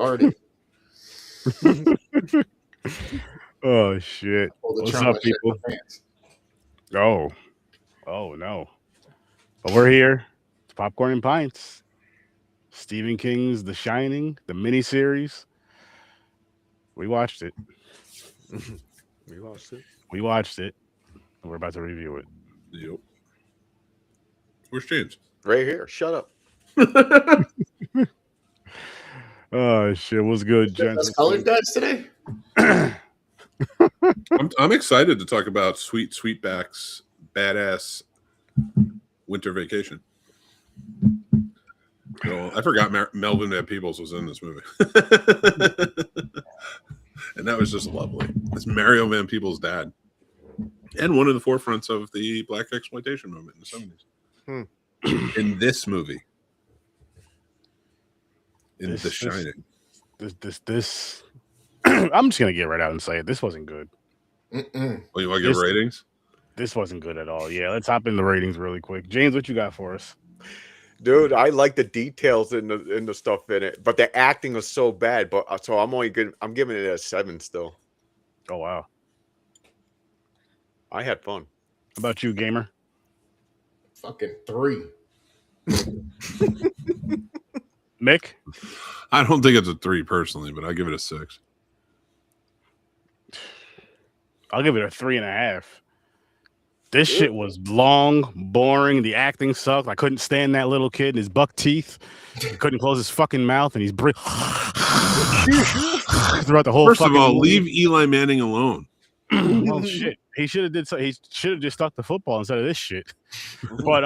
Retarded. Oh shit! What's up, people? Oh no! But we're here. It's Popcorn and Pints. Stephen King's The Shining, the miniseries. We watched it. We watched it. We watched it. And we're about to review it. Yep. Where's James? Right here. Shut up. Oh shit! What's good, gents? Colored guys today. I'm excited to talk about Sweetback's badass winter vacation. So, I forgot Melvin Van Peebles was in this movie. And that was just lovely. It's Mario Van Peebles' dad. And one of the forefronts of the black exploitation movement in the 70s. In this movie. In The Shining. This. I'm just gonna get right out and say it. This wasn't good. Oh, you want to give ratings? This wasn't good at all. Yeah, let's hop in the ratings really quick. James, what you got for us? Dude, I like the details in the stuff in it, but the acting was so bad. But so I'm giving it a 7 still. Oh wow. I had fun. How about you, gamer? Fucking 3. Mick? I don't think it's a 3 personally, but I give it a 6. I'll give it a 3.5. This shit was long, boring. The acting sucked. I couldn't stand that little kid and his buck teeth. He couldn't close his fucking mouth, and he's throughout the whole. First of all, movie. leave Eli Manning alone. Well, shit. He should have did so. He should have just stuck the football instead of this shit. But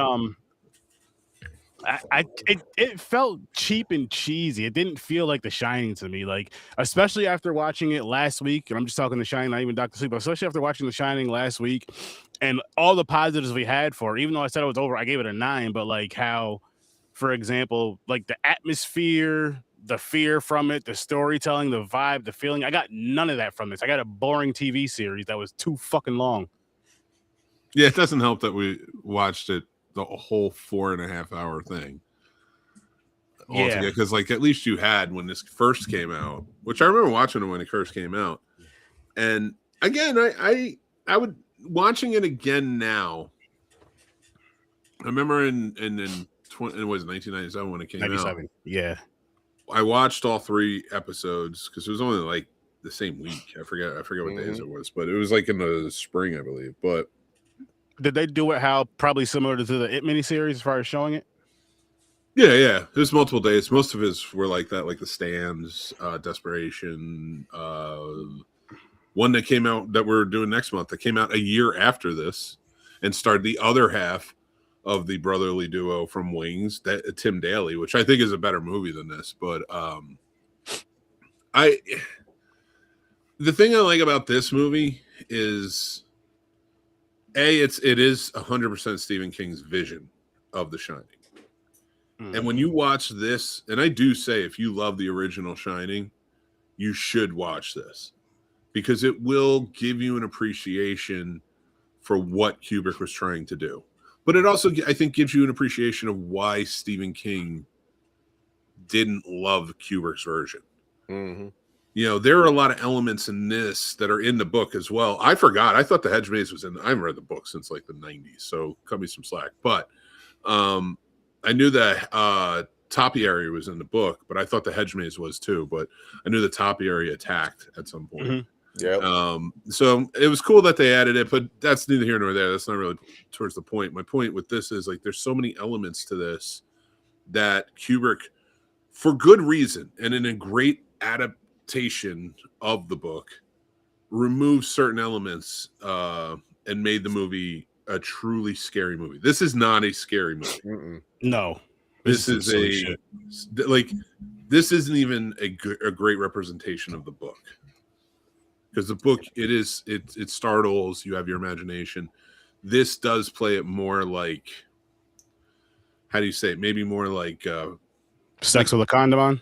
it felt cheap and cheesy. It didn't feel like The Shining to me. Like, especially after watching it last week, and I'm just talking The Shining, not even Dr. Sleep, but especially after watching The Shining last week and all the positives we had for it, even though I said it was over, I gave it a 9, but like how, for example, like the atmosphere, the fear from it, the storytelling, the vibe, the feeling, I got none of that from this. I got a boring TV series that was too fucking long. Yeah, it doesn't help that we watched it the whole 4.5 hour thing. Yeah, because like at least you had when this first came out, which I remember watching it when it first came out. And again, I would watching it again now. I remember in it was 1997 when it came out. Yeah. I watched all 3 episodes because it was only like the same week. I forget what days it was, but it was like in the spring, I believe. But did they do it how probably similar to the It miniseries as far as showing it? Yeah. There's multiple days. Most of his were like that, like The Stands, Desperation. One that came out that we're doing next month that came out a year after this and started the other half of the brotherly duo from Wings, that Tim Daly, which I think is a better movie than this. But the thing I like about this movie is it is 100% Stephen King's vision of The Shining. And when you watch this, and I do say if you love the original Shining, you should watch this because it will give you an appreciation for what Kubrick was trying to do. But it also, I think, gives you an appreciation of why Stephen King didn't love Kubrick's version. Mm-hmm. You know, there are a lot of elements in this that are in the book as well. I forgot. I thought the Hedge Maze was in. I haven't read the book since like the 90s, so cut me some slack. But I knew that topiary was in the book, but I thought the Hedge Maze was too. But I knew the topiary attacked at some point. Mm-hmm. Yeah. So it was cool that they added it, but that's neither here nor there. That's not really towards the point. My point with this is like there's so many elements to this that Kubrick, for good reason and in a great adaptation of the book, removed certain elements and made the movie a truly scary movie. This is not a scary movie. Mm-mm. No. This is this isn't even a great representation of the book. Because the book, it startles, you have your imagination. This does play it more like, how do you say it? Maybe more like Sex with a Condom on?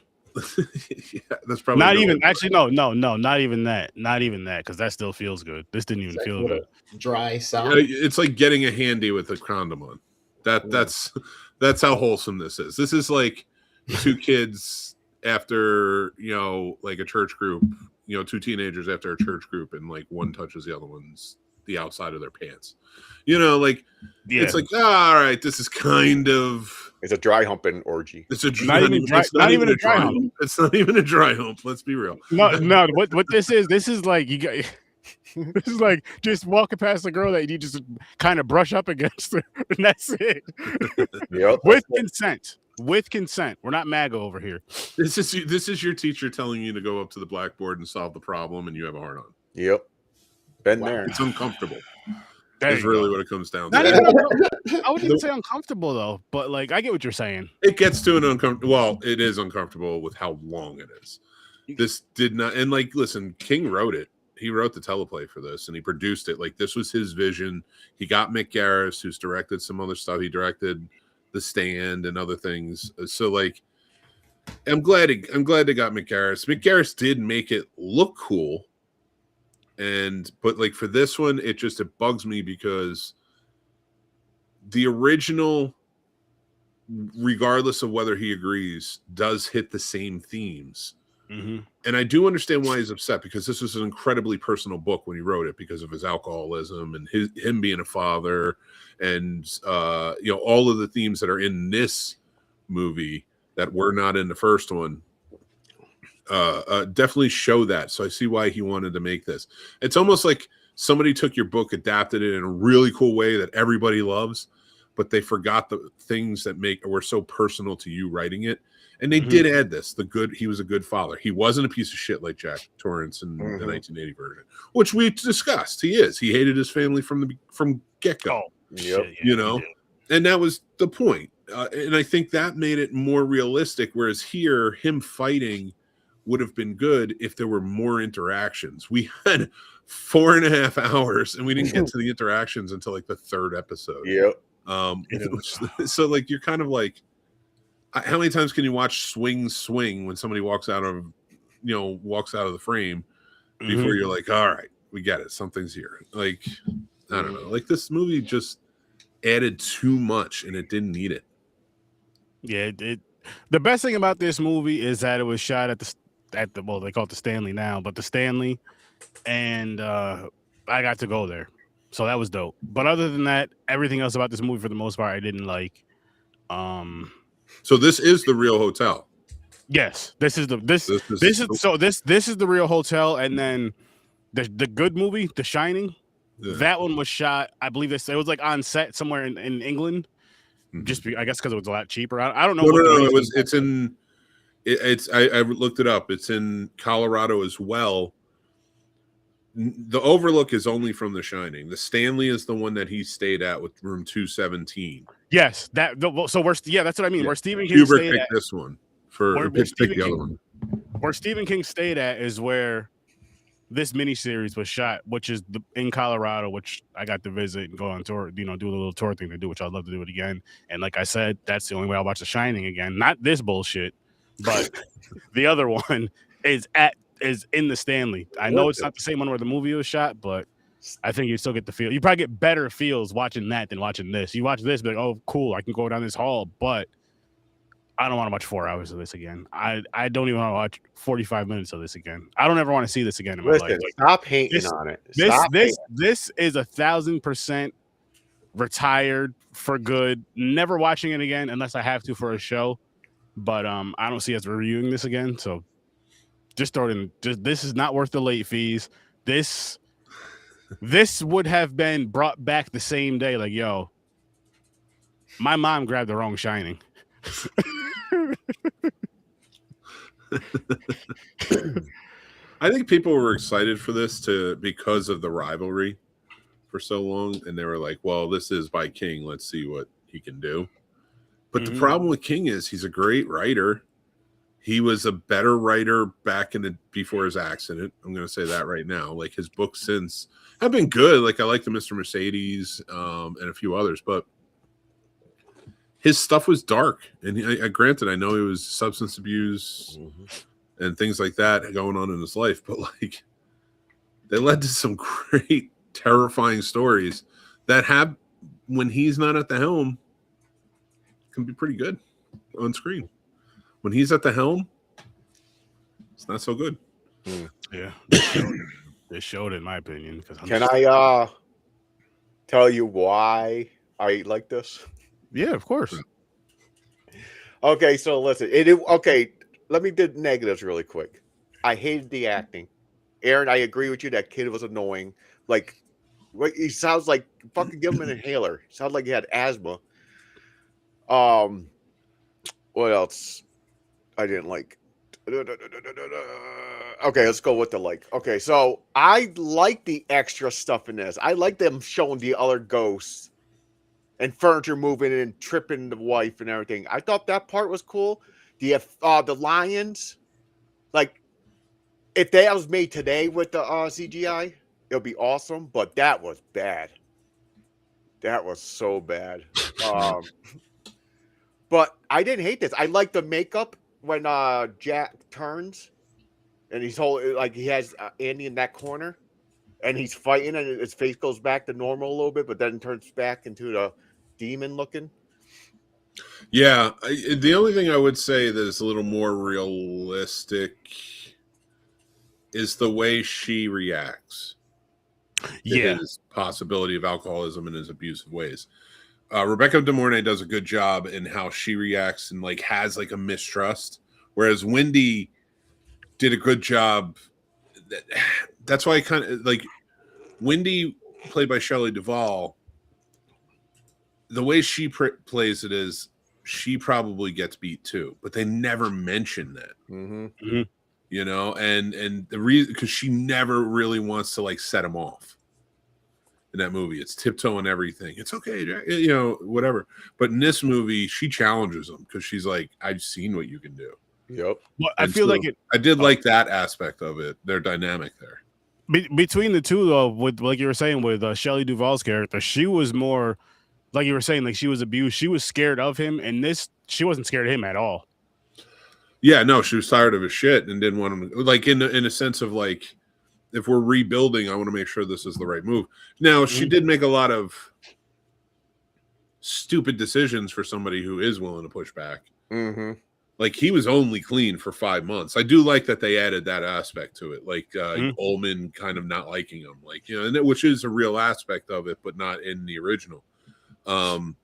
Yeah, that's probably not even actually no, not even that. Not even that, because that still feels good. This didn't even feel good. Dry sound. It's like getting a handy with a condom on. That's how wholesome this is. This is like 2 kids after, like a church group, two teenagers after a church group, and like one touches the other one's the outside of their pants. It's like, all right, this is kind of, it's a dry humping orgy. It's a not even a dry hump. It's not even a dry hump. Let's be real. No. What this is like you got. This is like just walking past a girl that you just kind of brush up against her, and that's it. Yep. With consent. We're not MAGA over here. This is your teacher telling you to go up to the blackboard and solve the problem, and you have a hard on. Yep. Been there. It's uncomfortable. That's really what it comes down to. I wouldn't even say uncomfortable though, but like I get what you're saying. It gets to an uncomfortable. Well, it is uncomfortable with how long it is. This did not, and like, listen, King wrote it. He wrote the teleplay for this, and he produced it. Like, this was his vision. He got Mick Garris, who's directed some other stuff. He directed The Stand and other things. So, like, I'm glad they got Mick Garris. Mick Garris did make it look cool, but like for this one, it bugs me because the original, regardless of whether he agrees, does hit the same themes. Mm-hmm. And I do understand why he's upset, because this was an incredibly personal book when he wrote it, because of his alcoholism and him being a father, and all of the themes that are in this movie that were not in the first one definitely show that. So I see why he wanted to make this. It's almost like somebody took your book, adapted it in a really cool way that everybody loves, but they forgot the things that were so personal to you writing it. And they did add this. He was a good father. He wasn't a piece of shit like Jack Torrance in the 1980 version, which we discussed. He is. He hated his family from get-go. Oh, shit, yeah, and that was the point. And I think that made it more realistic, whereas here, him fighting would have been good if there were more interactions. We had 4.5 hours, and we didn't get to the interactions until like the third episode. Yep. So like, you're kind of like, how many times can you watch swing when somebody walks out of the frame before you're like, all right, we get it, something's here. Like, I don't know, like this movie just added too much and it didn't need it. Yeah, the best thing about this movie is that it was shot at the well, they call it the Stanley now, but the Stanley, and I got to go there, so that was dope. But other than that, everything else about this movie for the most part I didn't like. So this is the real hotel. Yes, this is the real hotel, and then the good movie, The Shining. Yeah. That one was shot, I believe it was like on set somewhere in England. Mm-hmm. I guess because it was a lot cheaper. I don't know. I looked it up. It's in Colorado as well. The Overlook is only from The Shining. The Stanley is the one that he stayed at with room 217. Yes, that's what I mean. Yeah. Where Stephen King Kubrick stayed picked at, this one picked the other one. Where Stephen King stayed at is where this miniseries was shot, which is in Colorado, which I got to visit and go on tour, do a little tour thing to do, which I'd love to do it again. And like I said, that's the only way I'll watch The Shining again. Not this bullshit, but the other one is in the Stanley. I know it's not the same one where the movie was shot, but I think you still get the feel. You probably get better feels watching that than watching this. You watch this, be like, oh, cool, I can go down this hall, but I don't want to watch 4 hours of this again. I don't even want to watch 45 minutes of this again. I don't ever want to see this again in my life. Like, stop hating on it. This is 1,000% retired for good. Never watching it again unless I have to for a show. But I don't see us reviewing this again. So just throw it in. This is not worth the late fees. This would have been brought back the same day. Like, yo, my mom grabbed the wrong Shining. I think people were excited for this because of the rivalry for so long, and they were like, well, this is by King, let's see what he can do. But the problem with King is he's a great writer. He was a better writer before his accident. I'm going to say that right now. Like, his books since have been good. Like, I like the Mr. Mercedes and a few others, but his stuff was dark. And granted, I know it was substance abuse and things like that going on in his life, but like, they led to some great, terrifying stories that have, when he's not at the helm, can be pretty good on screen. When he's at the helm, It's not so good. Yeah, they showed it, in my opinion. Because Can I tell you why I like this? Yeah, of course. Okay, so listen. Okay, let me do negatives really quick. I hated the acting. Aaron, I agree with you. That kid was annoying. Like, he sounds like fucking give him an inhaler. Sounds like he had asthma. What else? I didn't like. Okay, let's go with the like. Okay, so I like the extra stuff in this. I like them showing the other ghosts and furniture moving and tripping the wife and everything. I thought that part was cool. The lions, like if that was made today with the CGI, it would be awesome. But that was bad. That was so bad. But I didn't hate this. I like the makeup when Jack turns and he's like he has Andy in that corner and he's fighting and his face goes back to normal a little bit, but then turns back into the demon looking. Yeah, the only thing I would say that is a little more realistic is the way she reacts. Yeah, his possibility of alcoholism and his abusive ways. Rebecca De Mornay does a good job in how she reacts and like has like a mistrust, whereas Wendy did a good job. That's why I kind of like Wendy, played by Shelley Duvall. The way she plays it is she probably gets beat too, but they never mention that. You know, and the reason because she never really wants to like set him off. In that movie, it's tiptoeing everything. It's okay, Jack, you know, whatever. But in this movie, she challenges him because she's like, "I've seen what you can do." Yep. Well, I feel like it. I did like that aspect of it. Their dynamic there. Between the two, though, with like you were saying with Shelley Duvall's character, she was more like you were saying, like she was abused. She was scared of him, and this she wasn't scared of him at all. Yeah, no, she was tired of his shit and didn't want him. Like in a sense of like, if we're rebuilding, I want to make sure this is the right move. Now, she did make a lot of stupid decisions for somebody who is willing to push back. Like he was only clean for 5 months. I do like that they added that aspect to it, like Ullman kind of not liking him, like you know, and which is a real aspect of it, but not in the original.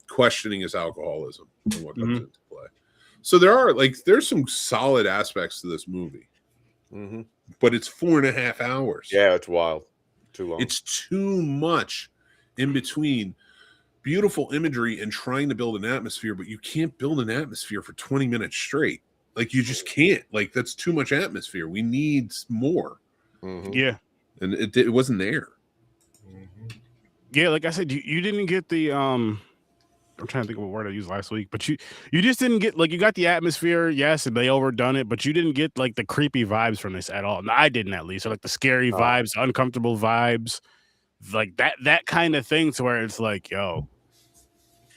Questioning his alcoholism and what comes into play. So there's some solid aspects to this movie. But it's 4.5 hours. Yeah, it's wild. Too long. It's too much in between beautiful imagery and trying to build an atmosphere, but you can't build an atmosphere for 20 minutes straight. Like you just can't. Like that's too much atmosphere. We need more. Yeah. And it wasn't there. Yeah, like I said, you didn't get the I'm trying to think of a word I used last week, but you just didn't get like you got the atmosphere, yes, and they overdone it, but you didn't get like the creepy vibes from this at all. No, I didn't at least. Or like the scary vibes, uncomfortable vibes, like that kind of thing to where it's like, yo,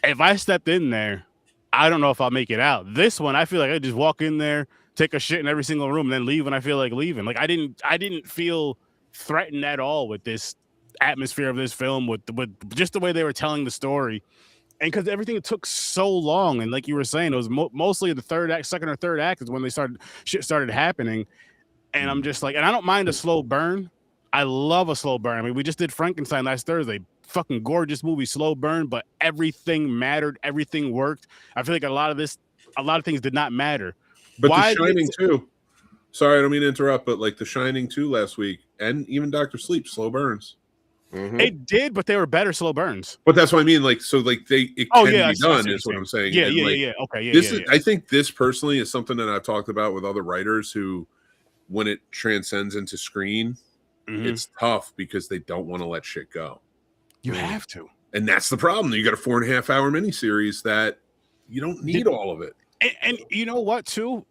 if I stepped in there, I don't know if I'll make it out. This one, I feel like I just walk in there, take a shit in every single room, and then leave when I feel like leaving. Like I didn't feel threatened at all with this atmosphere of this film, with just the way they were telling the story. And because everything took so long, and like you were saying, it was mostly the second or third act is when shit started happening. And I'm just like, and I don't mind a slow burn. I love a slow burn. I mean, we just did Frankenstein last Thursday. Fucking gorgeous movie, slow burn, but everything mattered. Everything worked. I feel like a lot of things did not matter. But The Shining too. Sorry, I don't mean to interrupt, but like The Shining 2 last week, and even Dr. Sleep, slow burns. It did, but they were better slow burns. But that's what I mean. Like, so like it can be done is what I'm saying. Yeah, and yeah. Okay, yeah. I think this personally is something that I've talked about with other writers who, when it transcends into screen, it's tough because they don't want to let shit go. You have to. And that's the problem. You got a 4.5 hour miniseries that you don't need all of it. And you know what, too?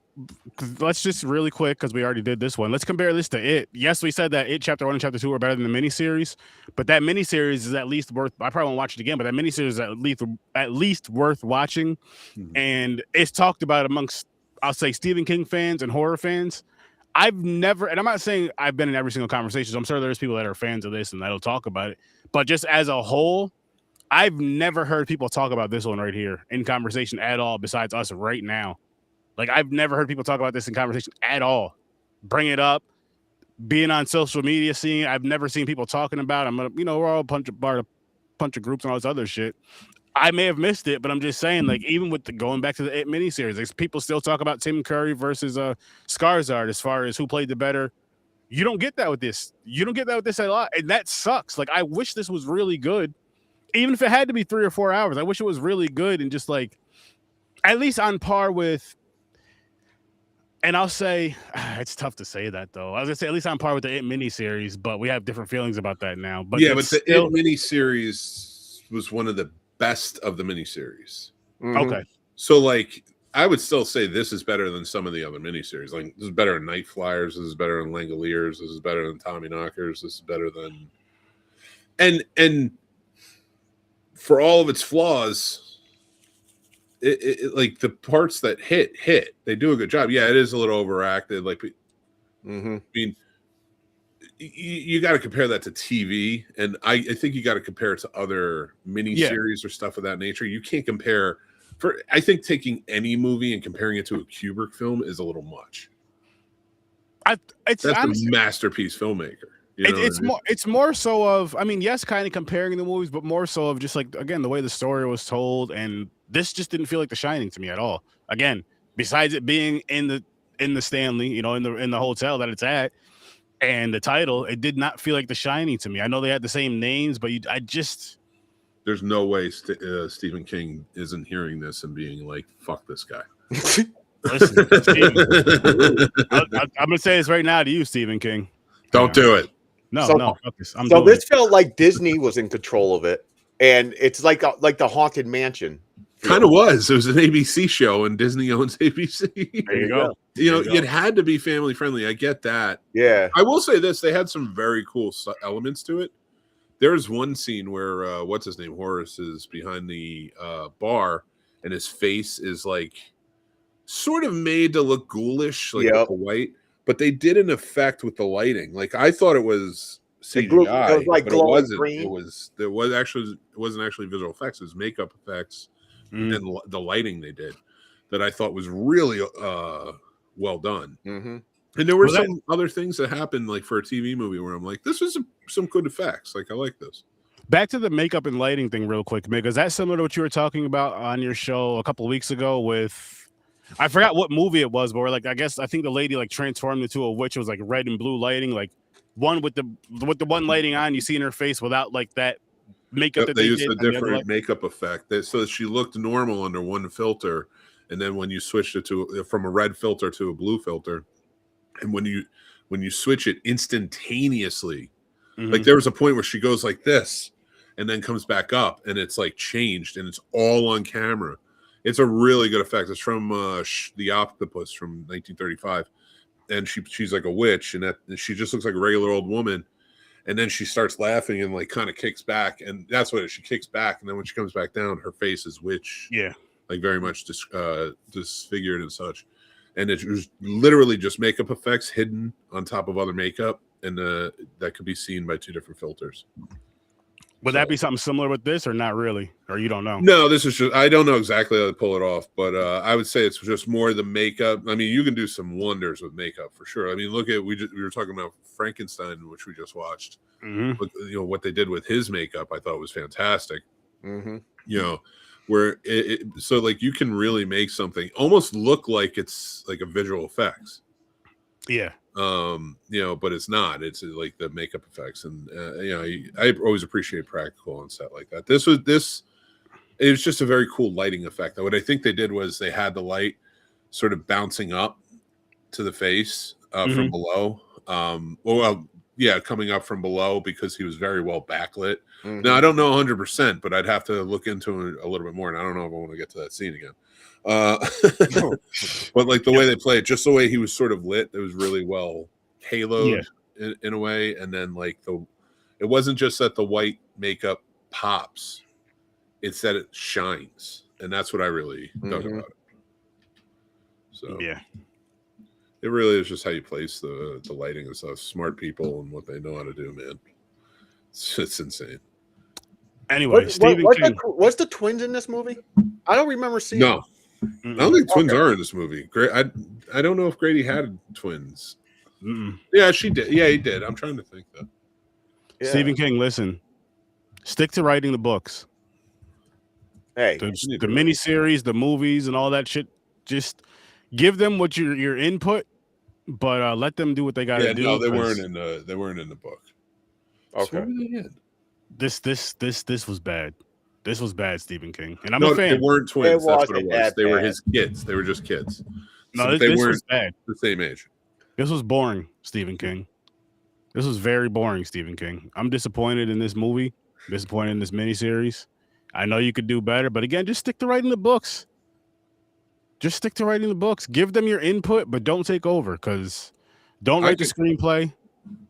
Let's just really quick, because we already did this one. Let's compare this to It. Yes, we said that It Chapter 1 and Chapter 2 are better than the miniseries, but that miniseries is at least worth. I probably won't watch it again, but that miniseries is at least worth watching. And it's talked about amongst, I'll say, Stephen King fans and horror fans. I've never, and I'm not saying I've been in every single conversation. So I'm sure there's people that are fans of this and that'll talk about it. But just as a whole, I've never heard people talk about this one right here in conversation at all, besides us right now. Like, I've never heard people talk about this in conversation at all. bring it up, being on social media, seeing I've never seen people talking about. I'm gonna, we're all a bunch of groups and all this other shit. I may have missed it, but I'm just saying, like, even with going back to the miniseries, like, people still talk about Tim Curry versus Skarsgård as far as who played the better. You don't get that with this. You don't get that with this a lot, and that sucks. Like, I wish this was really good, even if it had to be 3 or 4 hours. I wish it was really good and just like at least on par with. And I'll say it's tough to say that though. I was gonna say at least on par with the It miniseries, but we have different feelings about that now. But yeah, but the It miniseries was one of the best of the miniseries. Okay, so like I would still say this is better than some of the other miniseries. Like this is better than Night Flyers. This is better than Langoliers. This is better than Tommy Knockers. This is better than and for all of its flaws, it like the parts that hit, they do a good job. Yeah, it is a little overacted. Like, I mean, you got to compare that to TV, and I think you got to compare it to other miniseries or stuff of that nature. You can't compare. I think taking any movie and comparing it to a Kubrick film is a little much. That's honestly a masterpiece filmmaker. It's more so of, I mean, yes, kind of comparing the movies, but more so of just like, again, the way the story was told, and this just didn't feel like The Shining to me at all. Again, besides it being in the Stanley, in the hotel that it's at, and the title, it did not feel like The Shining to me. I know they had the same names, but there's no way Stephen King isn't hearing this and being like, "Fuck this guy." Listen, I'm gonna say this right now to you, Stephen King. Don't do it. No. This felt like Disney was in control of it, and it's like the Haunted Mansion. Kind of was. It was an ABC show, and Disney owns ABC. There you go. It had to be family friendly. I get that. Yeah. I will say this: they had some very cool elements to it. There's one scene where what's his name, Horace, is behind the bar, and his face is like sort of made to look ghoulish, like with the white. But they did an effect with the lighting. Like I thought it was CGI, it was like but it wasn't. green. It wasn't actually visual effects. It was makeup effects and the lighting they did that I thought was really well done. And there were some other things that happened, like for a TV movie, where I'm like, this was some good effects. Like I like this. Back to the makeup and lighting thing, real quick, Mick. Is that similar to what you were talking about on your show a couple of weeks ago with? I forgot what movie it was, but we're like, I think the lady like transformed into a witch. It was like red and blue lighting, like one with the one lighting on, you see in her face without like that makeup that they used a different makeup effect. So she looked normal under one filter, and then when you switched it from a red filter to a blue filter, and when you switch it instantaneously, like there was a point where she goes like this, and then comes back up, and it's like changed, and it's all on camera. It's a really good effect. It's from The Octopus from 1935, and she's like a witch, and she just looks like a regular old woman, and then she starts laughing and like kind of kicks back, and that's what she kicks back, and then when she comes back down, her face is witch, like very much disfigured and such, and it was literally just makeup effects hidden on top of other makeup, and that could be seen by 2 different filters. Would that be something similar with this, or not really, or you don't know? No, this is just, I don't know exactly how to pull it off, but I would say it's just more the makeup. I mean, you can do some wonders with makeup for sure. I mean, look at we were talking about Frankenstein, which we just watched. Look, what they did with his makeup, I thought was fantastic. Where so like you can really make something almost look like it's like a visual effects. Yeah. But it's not. It's like the makeup effects, and I always appreciate practical on set like that. It was just a very cool lighting effect. What I think they did was they had the light sort of bouncing up to the face from below. Coming up from below because he was very well backlit. Now I don't know 100%, but I'd have to look into it a little bit more, and I don't know if I want to get to that scene again. But like the way they play it, just the way he was sort of lit, it was really well haloed in a way. And then like it wasn't just that the white makeup pops, it's that it shines, and that's what I really dug about it. So it really is just how you place the lighting and stuff. Smart people and what they know how to do, man. It's insane. Anyway, what's the twins in this movie? I don't remember seeing. No. I don't think twins are in this movie. I don't know if Grady had twins. Yeah, she did. Yeah, he did. I'm trying to think though. Yeah. Stephen King, listen. Stick to writing the books. Hey, The miniseries, the movies, and all that shit. Just give them what your input, but let them do what they got to do. No, they weren't in the book. okay. So what were they in? This was bad. This was bad, Stephen King, and I'm No, a fan. they weren't twins. That's what it was. that They were bad. his kids. They were just kids. No, So they this weren't was bad. the same age. This was boring, Stephen King. This was very boring, Stephen King. I'm disappointed in this movie. Disappointed in this miniseries. I know you could do better, but again, just stick to writing the books. Just stick to writing the books. Give them your input, but don't take over. Because don't write the screenplay.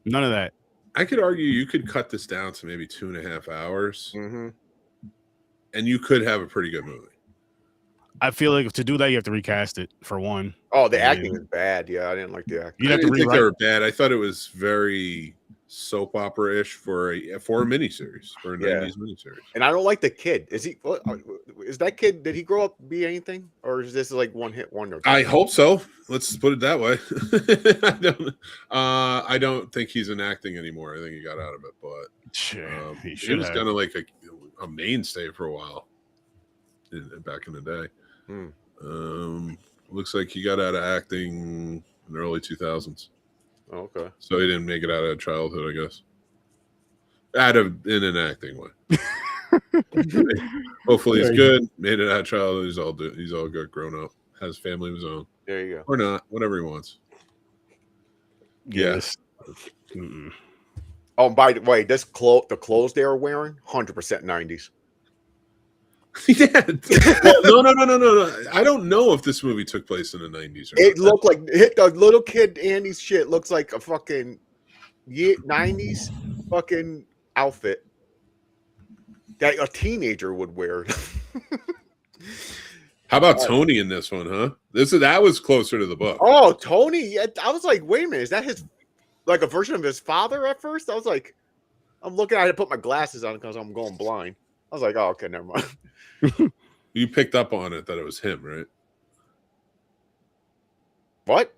None of that. I could argue you could cut this down to maybe 2.5 hours, and you could have a pretty good movie. I feel like to do that, you have to recast it for one. Oh, the acting is bad. Yeah, I didn't like the acting. You'd I have to didn't think they rewrite. were bad. I thought it was very soap opera-ish for a miniseries, for a 90s miniseries. And I don't like the kid. Is that kid? Did he grow up to be anything, or is this like one hit wonder? I hope so. Let's put it that way. I don't think he's in acting anymore. I think he got out of it, but he was kind of like a mainstay for a while back in the day. Looks like he got out of acting in the early 2000s. Oh, okay. So he didn't make it out of childhood, I guess. In an acting way. Hopefully he's good. Made it out of childhood. He's all good, grown up. Has family of his own. There you go. Or not, whatever he wants. Yes. Oh, by the way, the clothes they were wearing, 100% 90s. Yeah. No. I don't know if this movie took place in the 90s. It looked like the little kid Andy's shit looks like a fucking 90s fucking outfit that a teenager would wear. How about Tony in this one, huh? That was closer to the book. Oh, Tony! I was like, wait a minute, is that his like a version of his father? At first, I was like, I'm looking. I had to put my glasses on because I'm going blind. I was like, oh, okay, never mind. You picked up on it that it was him, right? What?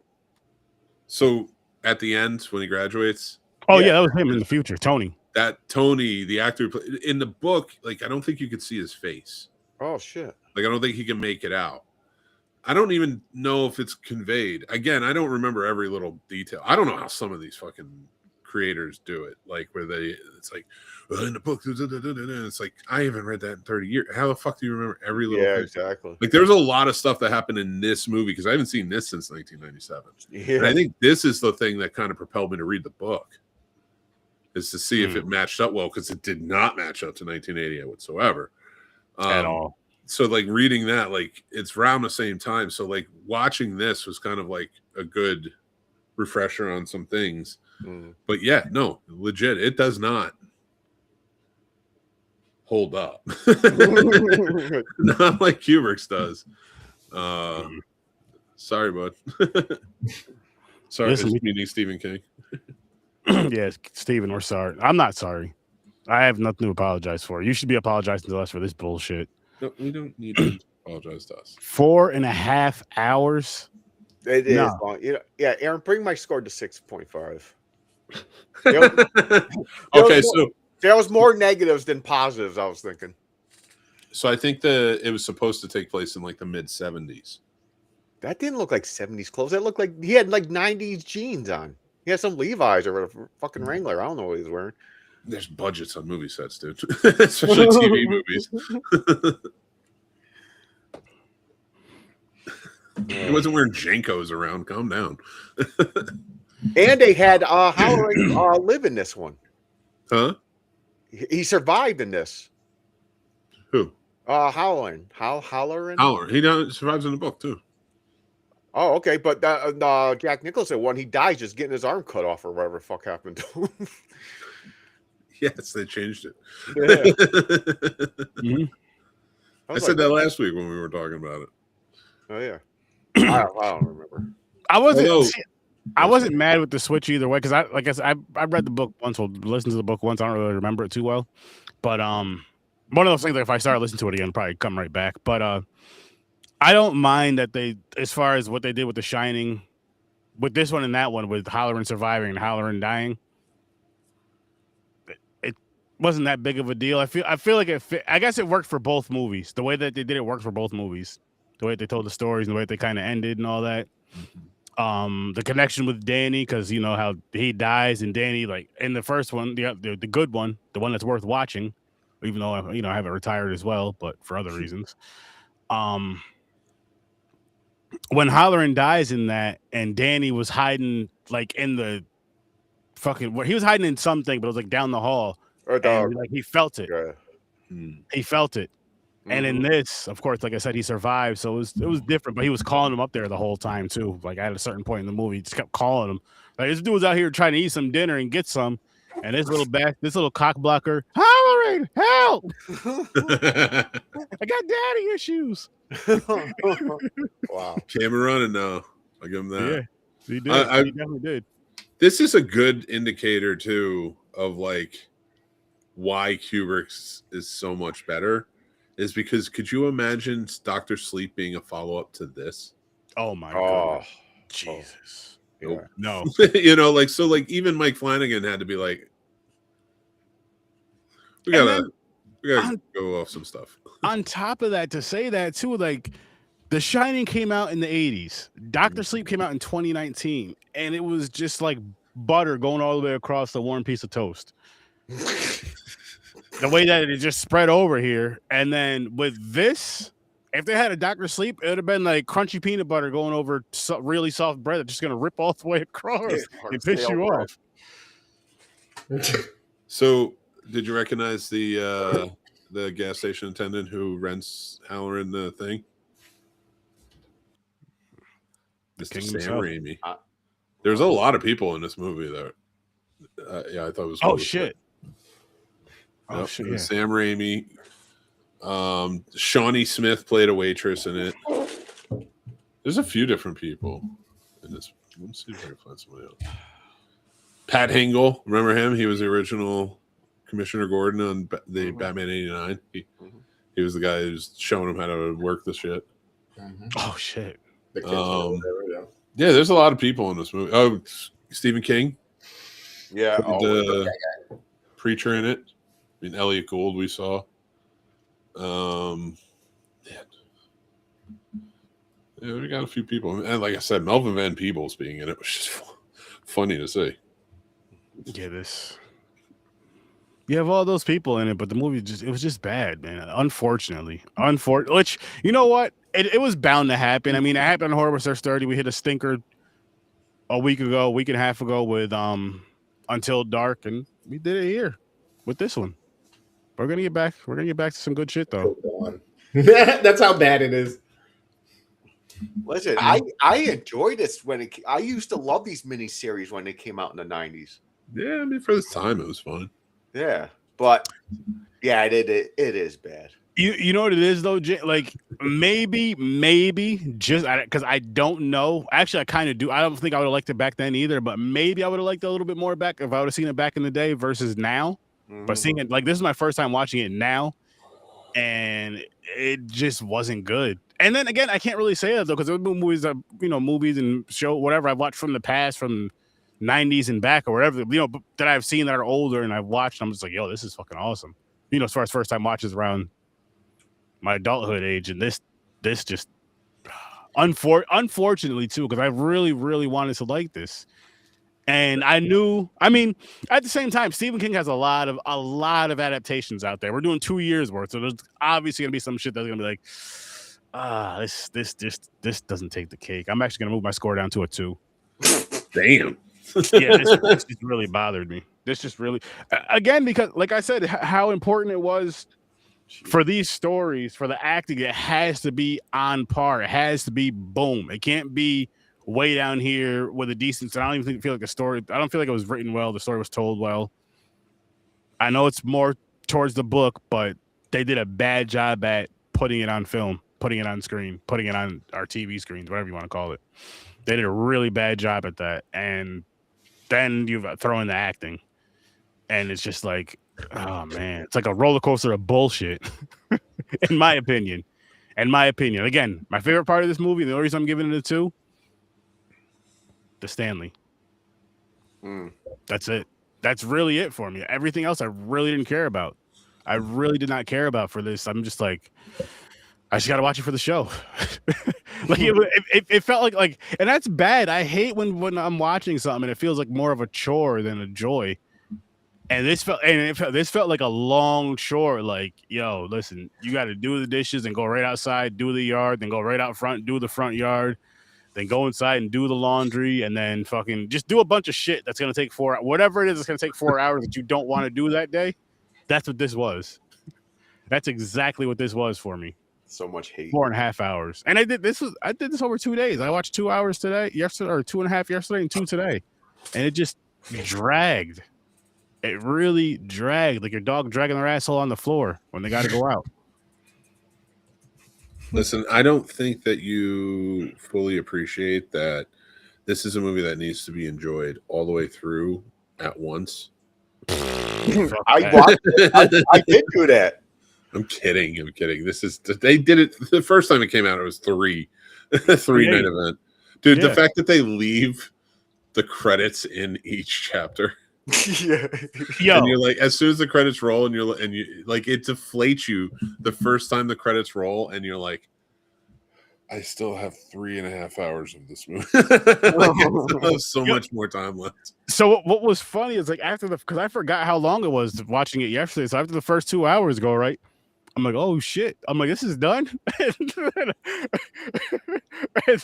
So at the end when he graduates. Oh yeah, that was him in the future, Tony. That Tony, the actor in the book, like I don't think you could see his face. Oh shit! Like I don't think he can make it out. I don't even know if it's conveyed. Again, I don't remember every little detail. I don't know how some of these fucking creators do it. Like where it's like, well, in the book, it's like I haven't read that in 30 years. How the fuck do you remember every little thing? Exactly. Like there's a lot of stuff that happened in this movie because I haven't seen this since 1997. Yeah. And I think this is the thing that kind of propelled me to read the book. Is to see if it matched up well, because it did not match up to 1988 whatsoever. At all. So like reading that, like it's around the same time. So like watching this was kind of like a good refresher on some things. But yeah, no, legit, it does not hold up. Not like Kubrick's does. Sorry, bud. Sorry, Listen, meaning Stephen King. Yes, Steven, we're sorry. I'm not sorry. I have nothing to apologize for. You should be apologizing to us for this bullshit. No, we don't need to apologize to us. 4.5 hours. It is long. Yeah, Aaron, bring my score to 6.5. There was more negatives than positives, I was thinking. So I think it was supposed to take place in like the mid 70s. That didn't look like 70s clothes. That looked like he had like 90s jeans on. He had some Levi's or whatever, fucking Wrangler. I don't know what he was wearing. There's budgets on movie sets, dude. Especially TV movies. He wasn't wearing Jankos around. Calm down. And they had Halloran live in this one. Huh? He survived in this. Who? Halloran. Howler. He survives in the book too. Oh, okay. But Jack Nicholson, when he dies, just getting his arm cut off or whatever the fuck happened to him. Yes, they changed it. Yeah. I said that last week when we were talking about it. Oh yeah. I don't remember. I wasn't mad with the switch either way because I read the book once, or listened to the book once. I don't really remember it too well, but one of those things that if I start listening to it again, I'll probably come right back. But I don't mind that they, as far as what they did with The Shining, with this one and that one, with Halloran surviving and Halloran dying, it wasn't that big of a deal. I feel like it fit. I guess it worked for both movies. The way that they did it worked for both movies. The way that they told the stories and the way that they kind of ended and all that. The connection with Danny, because you know how he dies, and Danny, like in the first one, the good one, the one that's worth watching, even though I haven't retired as well, but for other reasons. When Halloran dies in that, and Danny was hiding like in the fucking, he was hiding in something, but it was like down the hall, and like he felt it. He felt it. And in this, of course, like I said, he survived, so it was different. But he was calling him up there the whole time too. Like at a certain point in the movie, he just kept calling him. Like this dude was out here trying to eat some dinner and get some, and this little cock blocker, Halloran, help! I got daddy issues. Wow, Cameron, and I'll give him that. Yeah, he did. He definitely did. This is a good indicator too of like why Kubrick's is so much better. Is because could you imagine Dr. Sleep being a follow-up to this? Oh my god. Jesus. Yeah. No. Like even Mike Flanagan had to be like, we gotta go off some stuff. On top of that, to say that too, like The Shining came out in the 80s. Dr. Sleep came out in 2019, and it was just like butter going all the way across the warm piece of toast. The way that it just spread over here. And then with this, if they had a Dr. Sleep, it would have been like crunchy peanut butter going over really soft bread that's just going to rip all the way across and piss you off. So, did you recognize the gas station attendant who rents Halloran the thing? Mr. Sam Raimi. There's a lot of people in this movie that I thought it was cool. Oh, shit. Yep. Yeah. Sam Raimi. Shawnee Smith played a waitress in it. There's a few different people in this. Let's see if I can find somebody else. Pat Hingle, remember him? He was the original Commissioner Gordon on the Batman '89. He was the guy who's showing him how to work the shit. Oh shit! Yeah, there's a lot of people in this movie. Oh, Stephen King. Yeah, the preacher in it. I mean, Elliot Gould we saw. Yeah, we got a few people, and like I said, Melvin Van Peebles being in it was just funny to see. Yeah, you have all those people in it, but the movie it was just bad, man. Unfortunately, which you know what, it was bound to happen. I mean, it happened on Horror with Sturd-O-Vision. We hit a stinker a week and a half ago with Until Dark, and we did it here with this one. We're gonna get back to some good shit though. That's how bad it is. Listen, I enjoyed this I used to love these miniseries when they came out in the 90s. Yeah, I mean, for this time it was fun. Yeah, but yeah, it is bad. You know what it is though, like maybe just because I don't know. Actually, I kind of do. I don't think I would have liked it back then either, but maybe I would have liked it a little bit more back if I would have seen it back in the day versus now. But seeing it, like, this is my first time watching it now, and it just wasn't good. And then again, I can't really say that though, because there were movies and show whatever I've watched from the past, from 90s and back or whatever, that I've seen that are older and I've watched. I'm just like, yo, this is fucking awesome. As far as first time watches around my adulthood age, and this just unfortunately too, because I really, really wanted to like this. And I knew, I mean, at the same time, Stephen King has a lot of adaptations out there. We're doing 2 years worth, so there's obviously gonna be some shit that's gonna be like, this doesn't take the cake. I'm actually gonna move my score down to a 2. Damn. Yeah, this just really bothered me. This just really, again, because like I said, how important it was for these stories, for the acting. It has to be on par. It has to be boom. It can't be way down here with a decent. I don't even feel like the story. I don't feel like it was written well. The story was told well. I know it's more towards the book, but they did a bad job at putting it on film, putting it on screen, putting it on our TV screens, whatever you want to call it. They did a really bad job at that. And then you throw in the acting, and it's just like, oh man, it's like a roller coaster of bullshit, in my opinion. Again, my favorite part of this movie, the only reason I'm giving it a 2, the Stanley. Mm. That's it. That's really it for me. Everything else I really didn't care about. I really did not care about for this. I'm just like, I just got to watch it for the show. Like it felt like, and that's bad. I hate when I'm watching something and it feels like more of a chore than a joy. And this felt like a long chore. Like, yo, listen, you got to do the dishes and go right outside, do the yard, then go right out front, do the front yard, then go inside and do the laundry, and then fucking just do a bunch of shit that's gonna take 4 hours. Whatever it is, it's gonna take 4 hours that you don't want to do that day. That's what this was. That's exactly what this was for me. So much hate. 4.5 hours, and I did this over 2 days. I watched 2 hours yesterday, or 2.5 yesterday, and 2 today, and it just dragged. It really dragged, like your dog dragging their asshole on the floor when they got to go out. Listen, I don't think that you fully appreciate that this is a movie that needs to be enjoyed all the way through at once. I watched it. I did do that. I'm kidding. They did it the first time it came out. It was three night event, dude. Yeah. The fact that they leave the credits in each chapter. Yeah. Yo. And you're like, as soon as the credits roll, and you like, it deflates you the first time the credits roll, and you're like, I still have 3.5 hours of this movie. Like, I still have so much more time left. So what was funny is like because I forgot how long it was watching it yesterday. So after the first 2 hours go, right, I'm like, oh shit. I'm like, this is done. And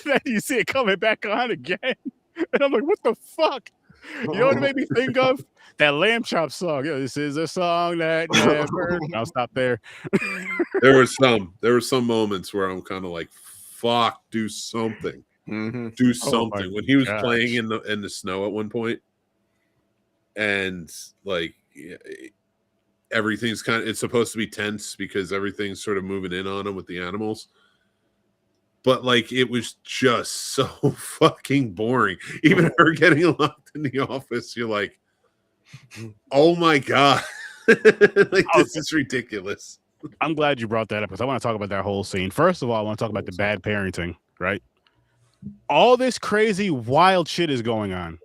then you see it coming back on again. And I'm like, what the fuck? You know what it made me think of? That Lamb Chop song. Yeah, this is a song that never. I'll stop there. There were some moments where I'm kind of like, fuck, do something. Mm-hmm. Do something. When he was gosh. playing in the snow at one point, and like everything's it's supposed to be tense because everything's sort of moving in on him with the animals. But like, it was just so fucking boring. Even her getting locked in the office, you're like, oh my God. Like, this is ridiculous. I'm glad you brought that up because I want to talk about that whole scene. First of all, I want to talk about the bad parenting, right? All this crazy, wild shit is going on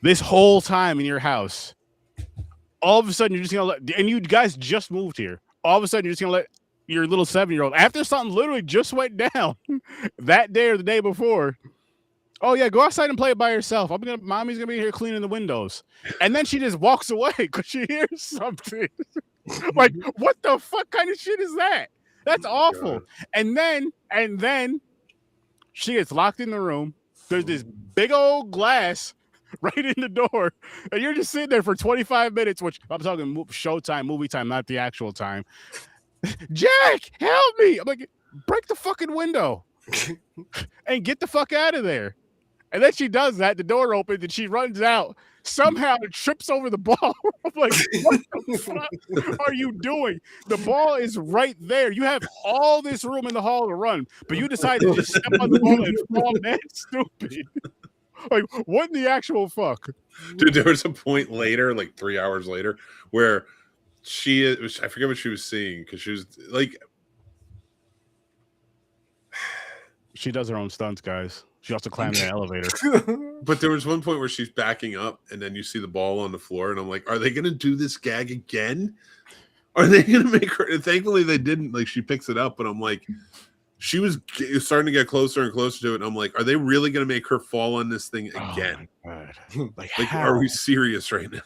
this whole time in your house. All of a sudden, you're just going to let, and you guys just moved here. All of a sudden, you're just going to let your little 7-year-old, after something literally just went down that day or the day before, oh yeah, go outside and play it by yourself. Mommy's gonna be here cleaning the windows, and then she just walks away because she hears something. Like, what the fuck kind of shit is that? That's awful. And then she gets locked in the room. There's this big old glass right in the door, and you're just sitting there for 25 minutes, which I'm talking showtime, movie time, not the actual time. Jack, help me! I'm like, break the fucking window and get the fuck out of there. And then she does that. The door opens and she runs out. Somehow it trips over the ball. I'm like, what the fuck are you doing? The ball is right there. You have all this room in the hall to run, but you decide to just step on the ball and fall. That's stupid. Like, what in the actual fuck? Dude, there was a point later, like 3 hours later, where I forget what she was seeing, because she was like, she does her own stunts, guys. She also climbed in an elevator. But there was one point where she's backing up, and then you see the ball on the floor, and I'm like, are they going to do this gag again? Are they going to make her? And thankfully, they didn't. Like, she picks it up, but I'm like, she was starting to get closer and closer to it, and I'm like, are they really going to make her fall on this thing again? Oh my God. Like are we serious right now?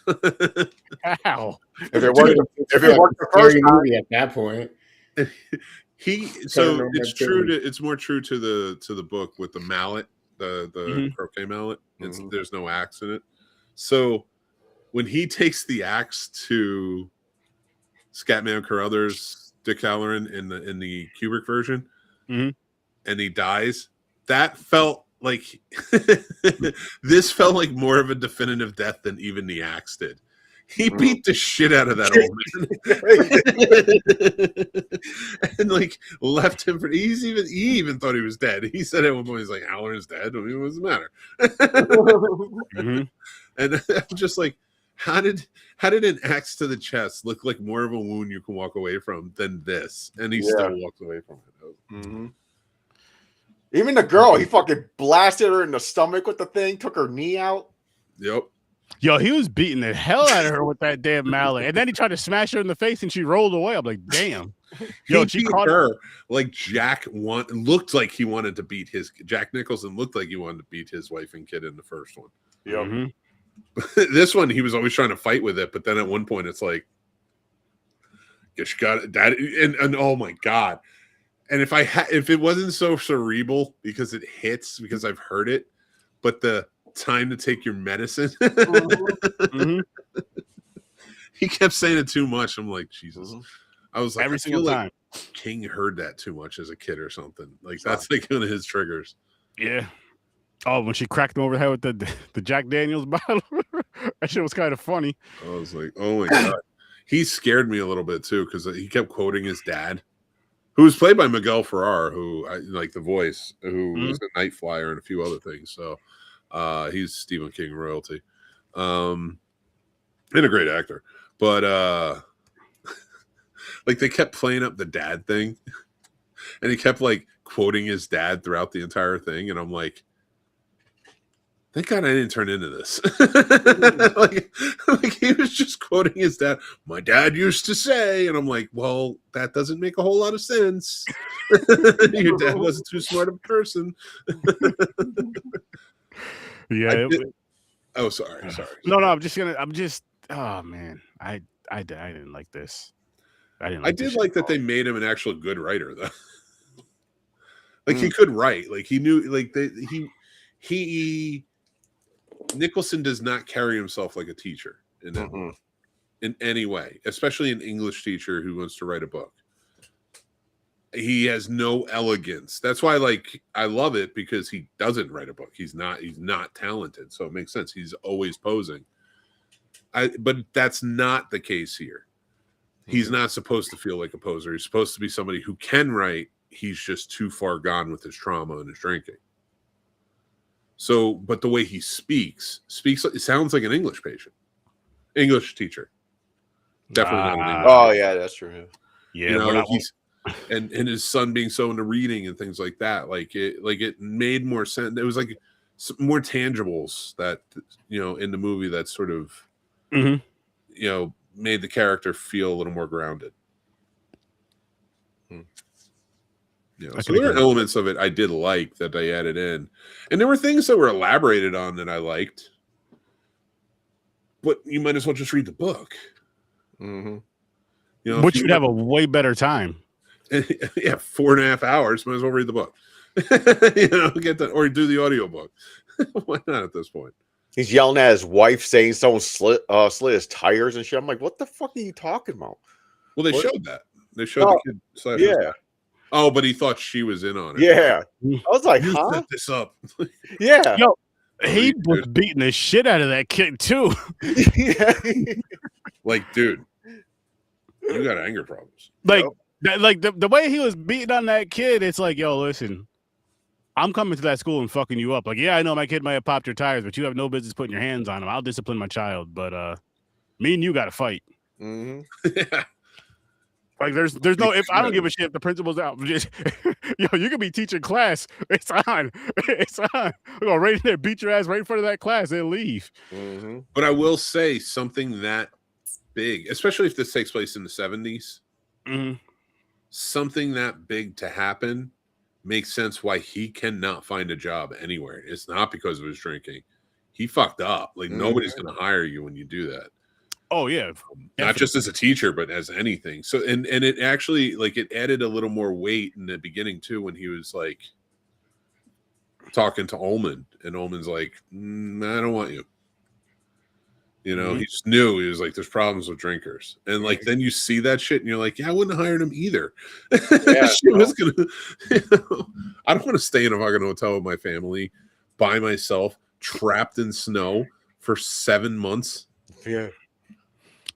How? If it worked the first movie at that point. It's true. It's more true to the book with the mallet, the croquet mallet. There's no axe in it. So when he takes the axe to Scatman Carruthers, Dick Halloran in the Kubrick version, and he dies, that felt like this felt like more of a definitive death than even the axe did. He beat the shit out of that old man, and like left him for. He even thought he was dead. He said at one point, "He's like, Halloran's dead. I mean, what does it matter?" And I'm just like, how did an axe to the chest look like more of a wound you can walk away from than this? And he still walks away from it. Even the girl, he fucking blasted her in the stomach with the thing, took her knee out. Yep. Yo, he was beating the hell out of her with that damn mallet, and then he tried to smash her in the face, and she rolled away. I'm like, damn. Yo, He beat her like looked like he wanted to beat Jack Nicholson looked like he wanted to beat his wife and kid in the first one. Yep. Mm-hmm. This one, he was always trying to fight with it, but then at one point, it's like, guess you got that, and oh my god. And if it wasn't so cerebral because it hits, because I've heard it, but the time to take your medicine, Mm-hmm. he kept saying it too much. I'm like, Jesus. I was like, Every single time. King heard that too much as a kid or something. Like that's like one of his triggers. Yeah. Oh, when she cracked him over the head with the Jack Daniels bottle, that shit was kind of funny. I was like, oh my god. He scared me a little bit too because he kept quoting his dad, who was played by Miguel Ferrer, who I like the voice, who was a Night Flyer and a few other things. So he's Stephen King royalty, and a great actor. But like they kept playing up the dad thing, and he kept like quoting his dad throughout the entire thing, and I'm like, thank God I didn't turn into this. like he was just quoting his dad. My dad used to say, and I'm like, well, that doesn't make a whole lot of sense. Your dad wasn't too smart of a person. Yeah. Oh, sorry. No, I'm just. Oh man, I didn't like this. I did like that they made him an actual good writer, though. Like he could write. Like he knew. Like he. Nicholson does not carry himself like a teacher in any way, especially an English teacher who wants to write a book. He has no elegance. That's why, like, I love it because he doesn't write a book. He's not talented, so it makes sense. He's always posing. But that's not the case here. He's not supposed to feel like a poser. He's supposed to be somebody who can write. He's just too far gone with his trauma and his drinking. So, but the way he speaks, it sounds like an English teacher. Definitely not an English. Oh yeah, that's true. Yeah, you know, and his son being so into reading and things like that, like it made more sense. It was like more tangibles that in the movie that sort of made the character feel a little more grounded. So there were elements of it I did like that they added in, and there were things that were elaborated on that I liked. But you might as well just read the book. Which you'd have a way better time. Yeah, 4.5 hours. Might as well read the book. Get that or do the audiobook. Why not at this point? He's yelling at his wife, saying someone slid his tires and shit. I'm like, what the fuck are you talking about? Well, they showed that. They showed the kid. Yeah. Oh, but he thought she was in on it. Yeah. I was like, you huh? set this up. Yeah. Yo, he was beating the shit out of that kid too. Yeah. Like, dude, you got anger problems. Like, the way he was beating on that kid, it's like, yo, listen, I'm coming to that school and fucking you up. Like, yeah, I know my kid might have popped your tires, but you have no business putting your hands on him. I'll discipline my child, but me and you got to fight. Yeah. Like there's no if I don't give a shit if the principal's out. Just, you can be teaching class. It's on. It's on. We're gonna right in there, beat your ass right in front of that class, and leave. But I will say something that big, especially if this takes place in the 70s, something that big to happen makes sense why he cannot find a job anywhere. It's not because of his drinking. He fucked up. Like nobody's gonna hire you when you do that. Oh yeah, not just as a teacher, but as anything. So, and it actually it added a little more weight in the beginning too when he was like talking to Ullman, and Ullman's like, I don't want you. He just knew he was like, there's problems with drinkers, and like then you see that shit, and you're like, yeah, I wouldn't have hired him either. She was gonna. I don't want to stay in a fucking hotel with my family by myself, trapped in snow for 7 months. Yeah.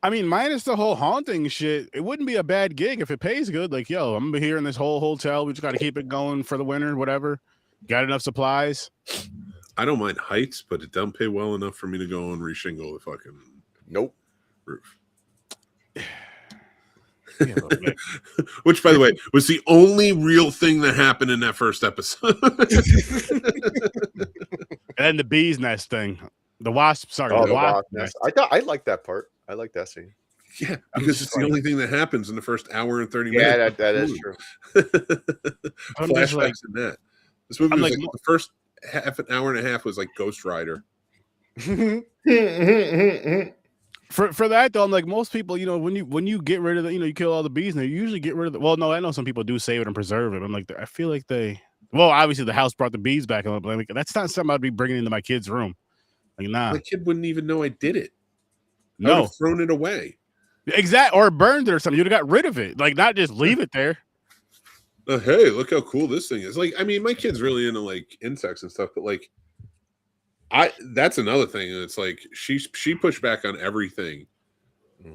I mean, minus the whole haunting shit, it wouldn't be a bad gig if it pays good. Like, yo, I'm gonna be here in this whole hotel. We just got to keep it going for the winter, whatever. Got enough supplies. I don't mind heights, but it doesn't pay well enough for me to go and reshingle the fucking roof. Yeah, but, like, Which, by the way, was the only real thing that happened in that first episode. and then the bee's nest thing, the wasp. Sorry, Oh, the the wasp wasp nest. nest. I like that part. I like that scene. Yeah, I'm because just it's the like- only thing that happens in the first hour and 30 Yeah, minutes. that is true. I'm just Flashbacks like- in that. This movie I'm was like, like the first half an hour and a half was like Ghost Rider. For that though, I'm like most people, you know, when you get rid of the, you know, you kill all the bees, and you usually get rid of the. Well, no, I know some people do save it and preserve it. I'm like, I feel like they. Well, obviously the house brought the bees back, but I'm like, that's not something I'd be bringing into my kid's room. Like, nah, My kid wouldn't even know I did it. I would no, have thrown it away. exact or burned it or something. You'd have got rid of it, like not just leave it there. Hey, look how cool this thing is. Like, I mean, my kid's really into like insects and stuff, but like, that's another thing. It's like she pushed back on everything,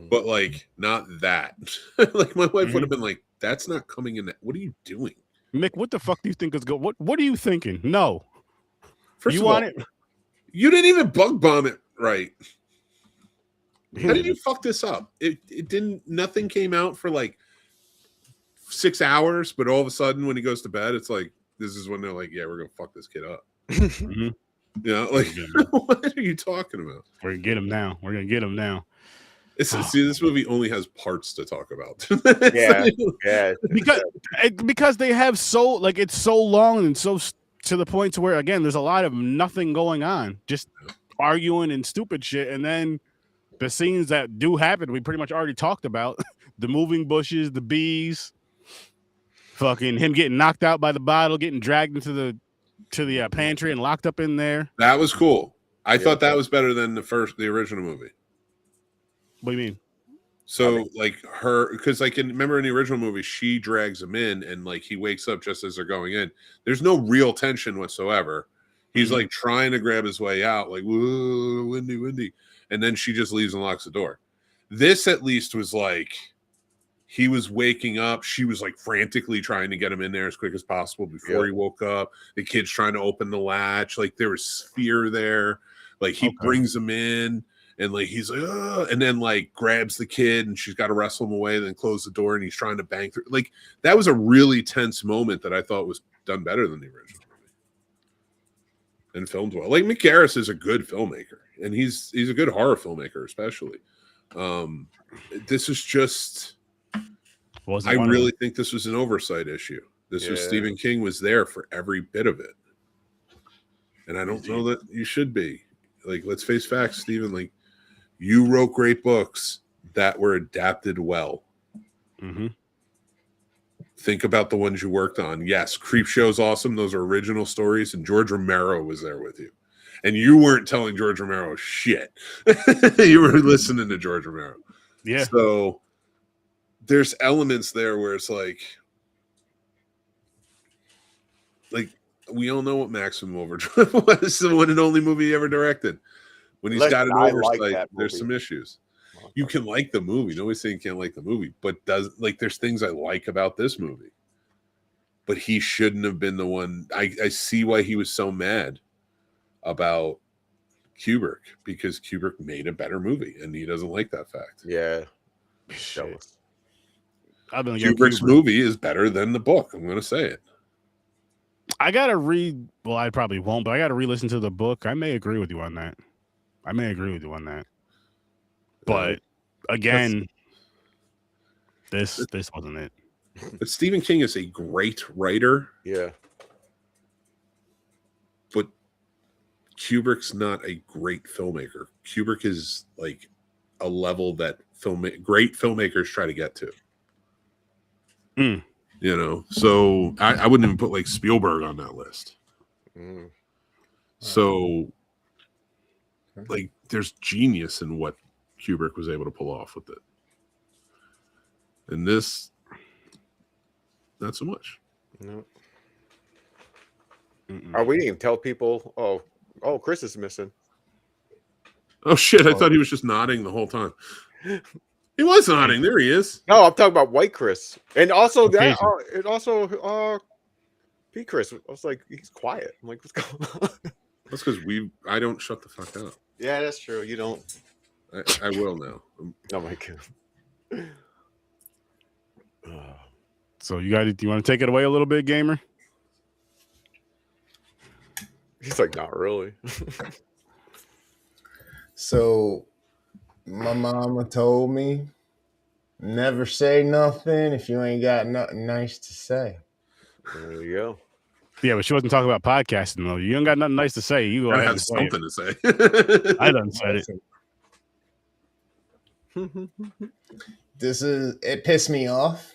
but like not that. Like my wife would have been like, "That's not coming in. That. What are you doing, Mick? What the fuck do you think is going? What are you thinking? No, First you of all, want it? you didn't even bug bomb it right. He How did didn't. you fuck this up? It didn't. Nothing came out for like 6 hours, but all of a sudden when he goes to bed, it's like this is when they're like, "Yeah, we're gonna fuck this kid up." Mhm. You know, like what are you talking about? We're gonna get him now. We're gonna get him now. See, this movie only has parts to talk about. Yeah. Yeah. Because they have so like it's so long and so to the point to where again there's a lot of nothing going on, just arguing and stupid shit, and then the scenes that do happen we pretty much already talked about: the moving bushes, the bees, fucking him getting knocked out by the bottle, getting dragged into the pantry and locked up in there. That was cool. I Yeah. thought that was better than the original movie. What do you mean? So like her, because like remember in the original movie, she drags him in and like he wakes up just as they're going in. There's no real tension whatsoever. He's like trying to grab his way out, like whoa, windy, and then she just leaves and locks the door. This at least was like he was waking up. She was like frantically trying to get him in there as quick as possible before he woke up. The kid's trying to open the latch. Like there was fear there. Like he brings him in. And like he's like, oh, and then like grabs the kid and she's got to wrestle him away, then close the door and he's trying to bang through. Like that was a really tense moment that I thought was done better than the original movie and filmed well. Like Mick Garris is a good filmmaker and he's a good horror filmmaker, especially. This is just I really think this was an oversight issue. This was Stephen King was there for every bit of it. And I don't know that you should be. Like, let's face facts, Stephen. Like, you wrote great books that were adapted well. Mm-hmm. Think about the ones you worked on. Yes, Creepshow's awesome. Those are original stories, and George Romero was there with you. And you weren't telling George Romero shit. You were listening to George Romero. Yeah. So there's elements there where it's like we all know what Maximum Overdrive was, the one and only movie he ever directed. When he's got an oversight, there's some issues. You can like the movie. Nobody's saying you can't like the movie, but there's things I like about this movie. But he shouldn't have been the one. I see why he was so mad about Kubrick, because Kubrick made a better movie, and he doesn't like that fact. Yeah. Shit. Kubrick's movie is better than the book. I'm going to say it. I gotta read. Well, I probably won't, but I gotta re-listen to the book. I may agree with you on that. But again, this wasn't it. But Stephen King is a great writer. Yeah. But Kubrick's not a great filmmaker. Kubrick is like a level that great filmmakers try to get to. You know, so I wouldn't even put like Spielberg on that list. So, like, there's genius in what Kubrick was able to pull off with it. And this, not so much. No. Are we didn't even tell people? Oh, Chris is missing. Oh shit! I thought he was just nodding the whole time. He was nodding. There he is. No, I'm talking about White Chris, and also that. It also Pete Chris. I was like, he's quiet. I'm like, what's going on? That's because I don't shut the fuck up. Yeah, that's true. You don't. I will now. Oh my god. So you want to take it away a little bit, gamer? He's like, not really. So my mama told me, never say nothing if you ain't got nothing nice to say. There you go. Yeah, but she wasn't talking about podcasting though. You don't got nothing nice to say. You go I ahead have and say something it. to say. I done said it. It pissed me off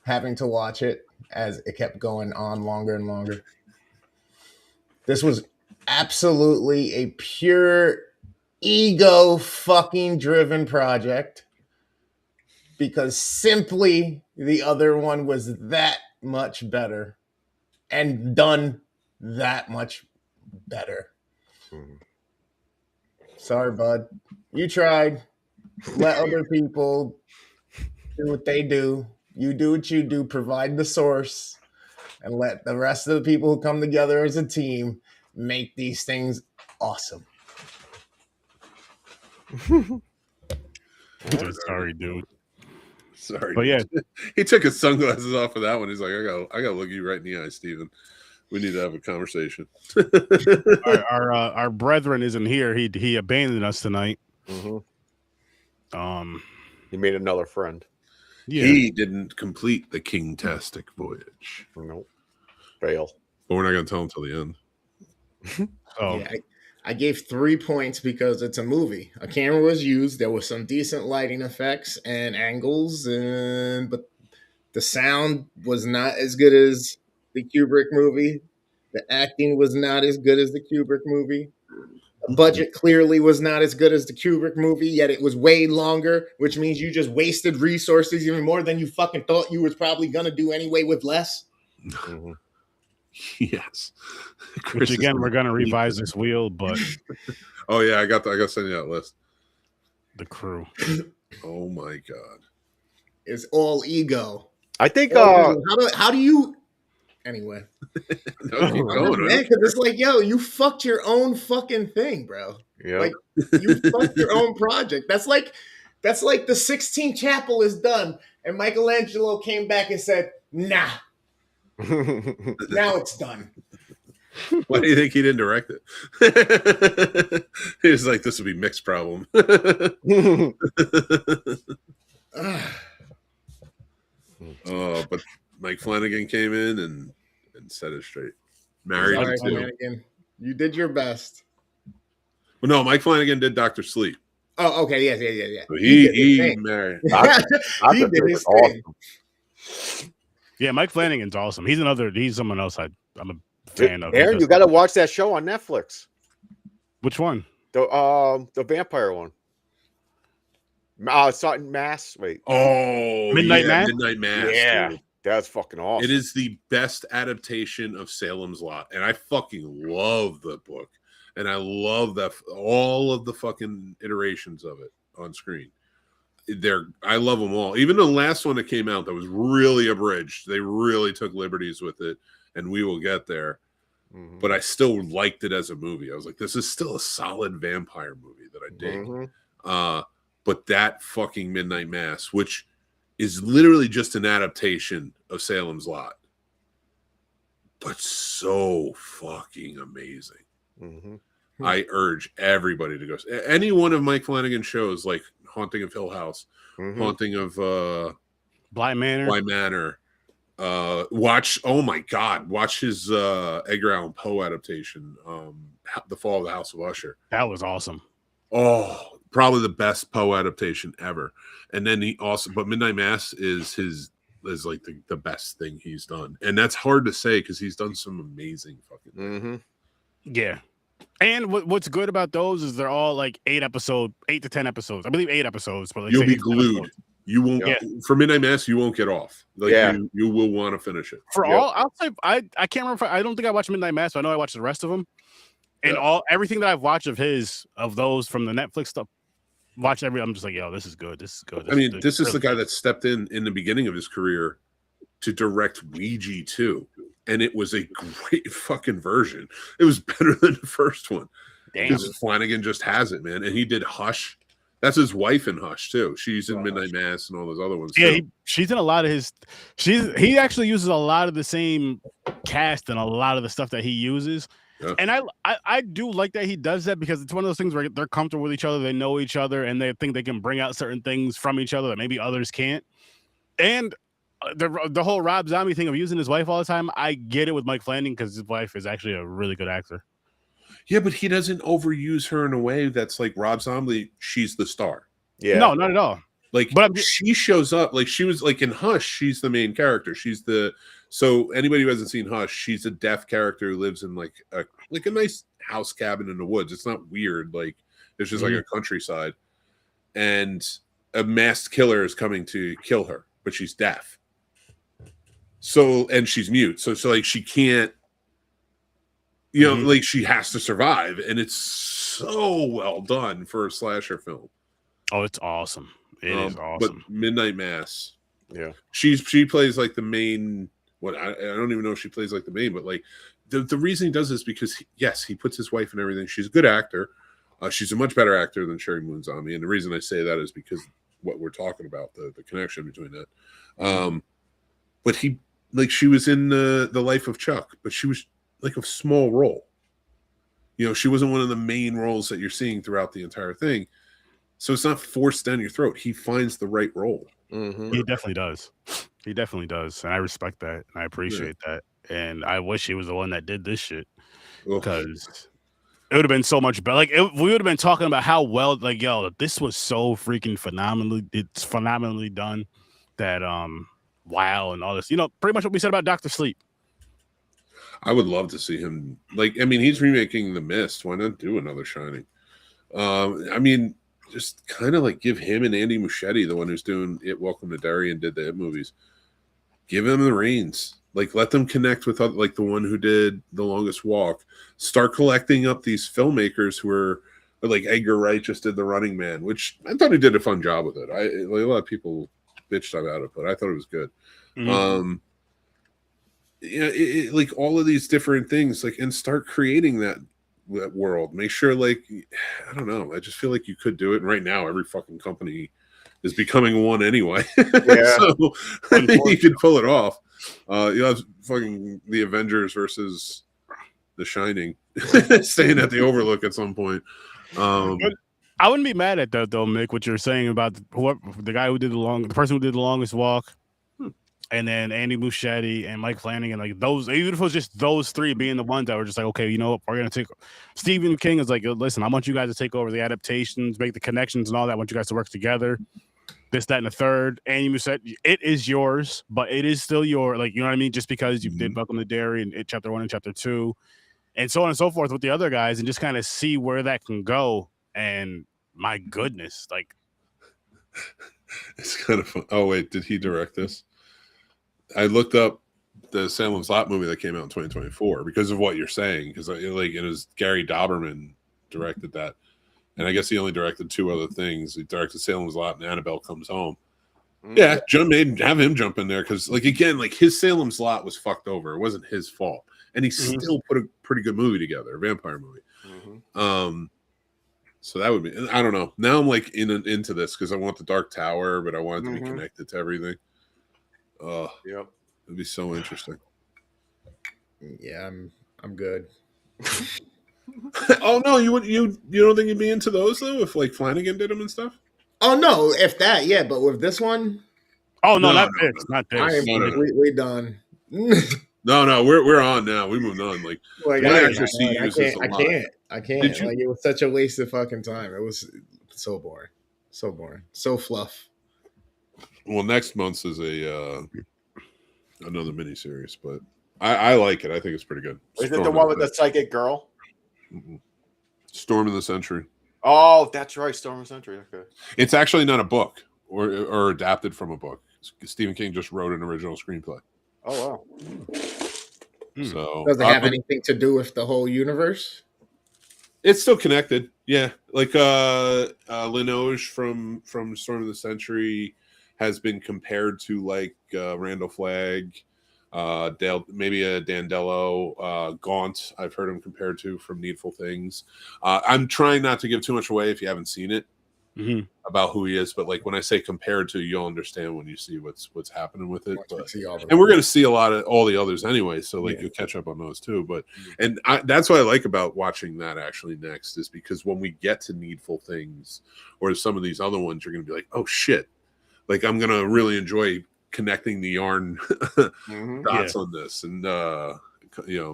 having to watch it as it kept going on longer and longer. This was absolutely a pure ego fucking driven project because simply the other one was that much better and done that much better. Sorry, bud. You tried. Let other people do what they do. You do what you do. Provide the source and let the rest of the people who come together as a team make these things awesome. Sorry, dude. Sorry, But yeah, he took his sunglasses off for that one. He's like, I gotta look you right in the eye, Steven. We need to have a conversation. our brethren isn't here. He abandoned us tonight. Mm-hmm. He made another friend. Yeah. He didn't complete the King-tastic voyage. Nope. Fail. But we're not gonna tell him till the end. Yeah, I gave 3 points because it's a movie. A camera was used. There was some decent lighting effects and angles, but the sound was not as good as the Kubrick movie. The acting was not as good as the Kubrick movie. The budget clearly was not as good as the Kubrick movie, yet it was way longer, which means you just wasted resources even more than you fucking thought you was probably going to do anyway with less. Mm-hmm. Yes. Which again, we're gonna revise this wheel, but oh yeah, I got to send you that list. The crew. Oh my god. It's all ego. I think how do you anyway? No, keep going, man, because it's like, yo, you fucked your own fucking thing, bro. Yeah. Like you fucked your own project. That's like the Sistine Chapel is done, and Michelangelo came back and said, nah. Now it's done. Why do you think he didn't direct it? He was like, this would be Mick's problem. But Mike Flanagan came in and set it straight. Married Sorry, to Flanagan. You did your best. Well, no, Mike Flanagan did Dr. Sleep. Oh, okay, yeah. So he married. He did his thing. Yeah, Mike Flanagan's awesome. He's someone else I'm a fan of. Aaron, you got to watch that show on Netflix. Which one? The vampire one. Mass. Wait. Oh, Midnight Mass? Midnight Mass. Yeah. Dude. That's fucking awesome. It is the best adaptation of Salem's Lot. And I fucking love the book. And I love that all of the fucking iterations of it on screen. I love them all. Even the last one that came out that was really abridged. They really took liberties with it, and we will get there. Mm-hmm. But I still liked it as a movie. I was like, this is still a solid vampire movie that I dig. Mm-hmm. But that fucking Midnight Mass, which is literally just an adaptation of Salem's Lot, but so fucking amazing. Mm-hmm. I urge everybody to go. Any one of Mike Flanagan's shows, like Haunting of Hill House, mm-hmm. Haunting of Bly Manor. Watch. Oh my God! Watch his Edgar Allan Poe adaptation, The Fall of the House of Usher. That was awesome. Oh, probably the best Poe adaptation ever. And then but Midnight Mass is like the best thing he's done, and that's hard to say because he's done some amazing fucking things. Mm-hmm. Yeah. And what's good about those is they're all like 8 to 10 episosodes. I believe 8 episodes, but like you'll be glued. You won't for Midnight Mass. You won't get off. Like you will want to finish it. I'll say I can't remember. I don't think I watched Midnight Mass, but I know I watched the rest of them. And everything that I've watched of those from the Netflix stuff, I'm just like, yo, this is good. This is good. This is the guy that stepped in the beginning of his career to direct Ouija 2. And it was a great fucking version. It was better than the first one. Damn. Because Flanagan just has it, man. And he did Hush, That's his wife in Hush too. She's in Midnight Mass and all those other ones. Yeah, too. she's in a lot of his. He actually uses a lot of the same cast and a lot of the stuff that he uses. Yeah. And I do like that he does that, because it's one of those things where they're comfortable with each other, they know each other, and they think they can bring out certain things from each other that maybe others can't. And the whole Rob Zombie thing of using his wife all the time, I get it with Mike Flanagan, because his wife is actually a really good actor. Yeah, but he doesn't overuse her in a way that's like Rob Zombie. She's the star. Yeah, no, not at all. Like, but she shows up, like she was like in Hush. She's the main character. So anybody who hasn't seen Hush, she's a deaf character who lives in like a nice house cabin in the woods. It's not weird. Like it's just like a countryside, and a masked killer is coming to kill her, but she's deaf. So, and she's mute. So like she can't. Like she has to survive, and it's so well done for a slasher film. Oh, it's awesome. It is awesome. But Midnight Mass, yeah, she plays like the main. I don't even know if she plays like the main, but like the reason he does this because he puts his wife in everything. She's a good actor. She's a much better actor than Sherry Moon Zombie, and the reason I say that is because what we're talking about, the connection between that. But she was in the Life of Chuck, but she was like a small role. She wasn't one of the main roles that you're seeing throughout the entire thing. So it's not forced down your throat. He finds the right role. Mm-hmm. He definitely does. He definitely does. And I respect that. And I appreciate that. And I wish he was the one that did this shit. Because it would have been so much better. Like we would have been talking about how well, like, this was so freaking phenomenally done that wow, and all this. Pretty much what we said about Dr. Sleep. I would love to see him. He's remaking The Mist. Why not do another Shining? Just kind of like give him and Andy Muschietti, the one who's doing It, Welcome to Derry, and did the It movies. Give them the reins. Like, let them connect with like the one who did The Longest Walk. Start collecting up these filmmakers who are like Edgar Wright just did The Running Man, which I thought he did a fun job with it. A lot of people bitched about it, but I thought it was good. Mm-hmm. Like all of these different things, like, and start creating that world. Make sure, like, I don't know, I just feel like you could do it. And right now every fucking company is becoming one anyway. Yeah. So you could pull it off. You have fucking the Avengers versus the Shining staying at the Overlook at some point. I wouldn't be mad at that though, Mick, what you're saying about the guy who did the person who did The Longest Walk. And then Andy Muschietti and Mike Flanagan, like those, even if it was just those three being the ones that were just like, okay, we're going to take. Stephen King is like, listen, I want you guys to take over the adaptations, make the connections and all that. I want you guys to work together. This, that, and the third. Andy Muschietti, it is yours, but it is still your, like, you know what I mean? Just because you did Welcome to Derry and Chapter 1 and Chapter 2, and so on and so forth with the other guys, and just kind of see where that can go. And my goodness, like, it's kind of fun. Oh, wait, did he direct this? I looked up the Salem's Lot movie that came out in 2024 because of what you're saying. Because it was Gary Doberman directed that, and I guess he only directed two other things. He directed Salem's Lot and Annabelle Comes Home. Yeah, have him jump in there because, like, again, like his Salem's Lot was fucked over. It wasn't his fault, and he still put a pretty good movie together, a vampire movie. Mm-hmm. So that would be. I don't know. Now I'm like into this because I want the Dark Tower, but I want it to be connected to everything. Yep, it'd be so interesting. Yeah, I'm good. Oh no, you don't think you'd be into those though if like Flanagan did them and stuff? Oh no, if that, yeah, but with this one, not this. I am completely done. No, we're on now. We moved on. Like I can't. Like, it was such a waste of fucking time. It was so boring, so fluff. Well, next month's is another miniseries, but I like it. I think it's pretty good. Is it the one with the psychic girl? Mm-mm. Storm of the Century. Oh, that's right, Storm of the Century. Okay. It's actually not a book or adapted from a book. Stephen King just wrote an original screenplay. Oh wow. So does it have anything to do with the whole universe? It's still connected. Yeah, like Linoge from Storm of the Century has been compared to like Randall Flagg, maybe a Dandello, Gaunt. I've heard him compared to from Needful Things. I'm trying not to give too much away if you haven't seen it, about who he is. But like when I say compared to, you'll understand when you see what's happening with it. But, and we're going to see a lot of all the others anyway, so like you'll catch up on those too. But and that's what I like about watching that actually next, is because when we get to Needful Things or some of these other ones, you're going to be like, oh shit, like I'm going to really enjoy connecting the yarn dots on this, and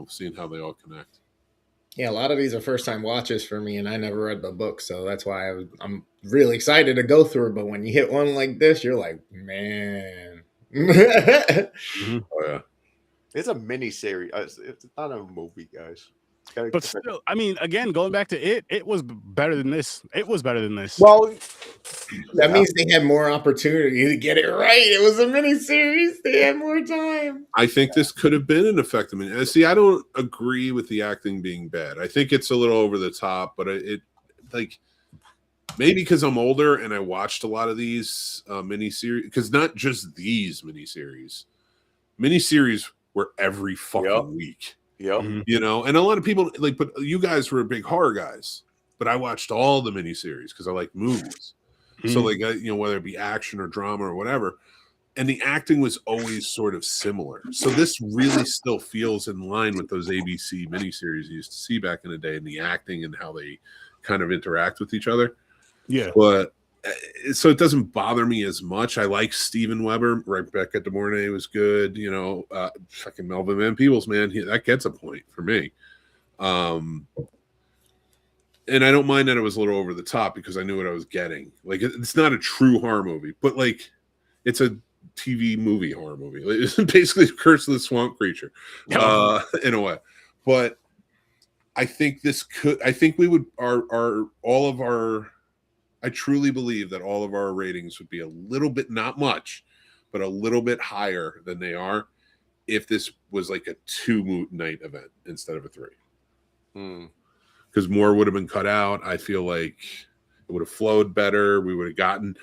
seeing how they all connect. Yeah, a lot of these are first time watches for me, and I never read the book, so that's why I'm really excited to go through it. But when you hit one like this, you're like, man. Oh yeah, it's a mini series. It's not a movie, guys. But still, I mean, again, going back to it was better than this. It was better than this. Well, that means they had more opportunity to get it right. It was a miniseries. They had more time. I think this could have been an effective mini. See, I don't agree with the acting being bad. I think it's a little over the top, but it like maybe because I'm older and I watched a lot of these miniseries, because not just these miniseries were every fucking week. Yep. And a lot of people like, but you guys were big horror guys, but I watched all the miniseries because I like movies. So like, whether it be action or drama or whatever, and the acting was always sort of similar. So this really still feels in line with those ABC miniseries you used to see back in the day, and the acting and how they kind of interact with each other. Yeah. But so it doesn't bother me as much. I like Steven Weber. Rebecca De Mornay was good. Fucking Melvin Van Peebles, man, that gets a point for me. And I don't mind that it was a little over the top because I knew what I was getting. Like, it's not a true horror movie, but like, it's a TV movie horror movie. It's basically Curse of the Swamp Creature, in a way. But I think we would I truly believe that all of our ratings would be a little bit, not much, but a little bit higher than they are if this was like a 2-night event instead of a 3. Because more would have been cut out. I feel like it would have flowed better. We would have gotten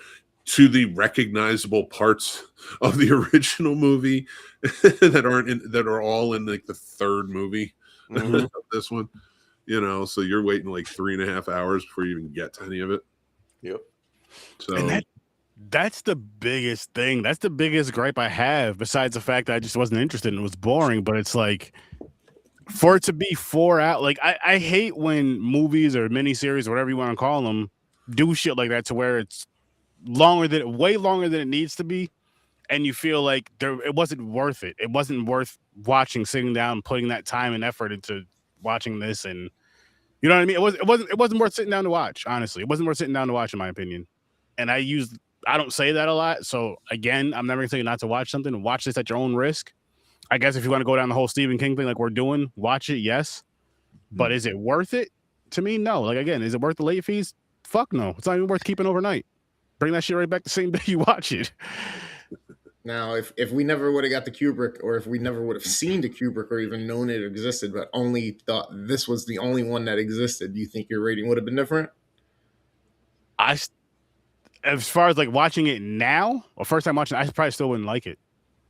to the recognizable parts of the original movie that are all in like the third movie of this one. So you're waiting like 3.5 hours before you even get to any of it. Yep. So and that's the biggest thing. That's the biggest gripe I have, besides the fact that I just wasn't interested and it was boring. But it's like, for it to be 4 out, like I hate when movies or miniseries or whatever you want to call them do shit like that, to where it's way longer than it needs to be, and you feel like it wasn't worth it. It wasn't worth watching, sitting down, putting that time and effort into watching this, and you know what I mean? It wasn't worth sitting down to watch, honestly. It wasn't worth sitting down to watch, in my opinion. And I don't say that a lot. So again, I'm never gonna tell you not to watch something. Watch this at your own risk. I guess if you want to go down the whole Stephen King thing like we're doing, watch it, yes. But is it worth it? To me, no. Like, again, is it worth the late fees? Fuck no. It's not even worth keeping overnight. Bring that shit right back the same day you watch it. Now, if we never would have got the Kubrick, or if we never would have seen the Kubrick or even known it existed, but only thought this was the only one that existed, do you think your rating would have been different? As far as like watching it now, or first time watching it, I probably still wouldn't like it.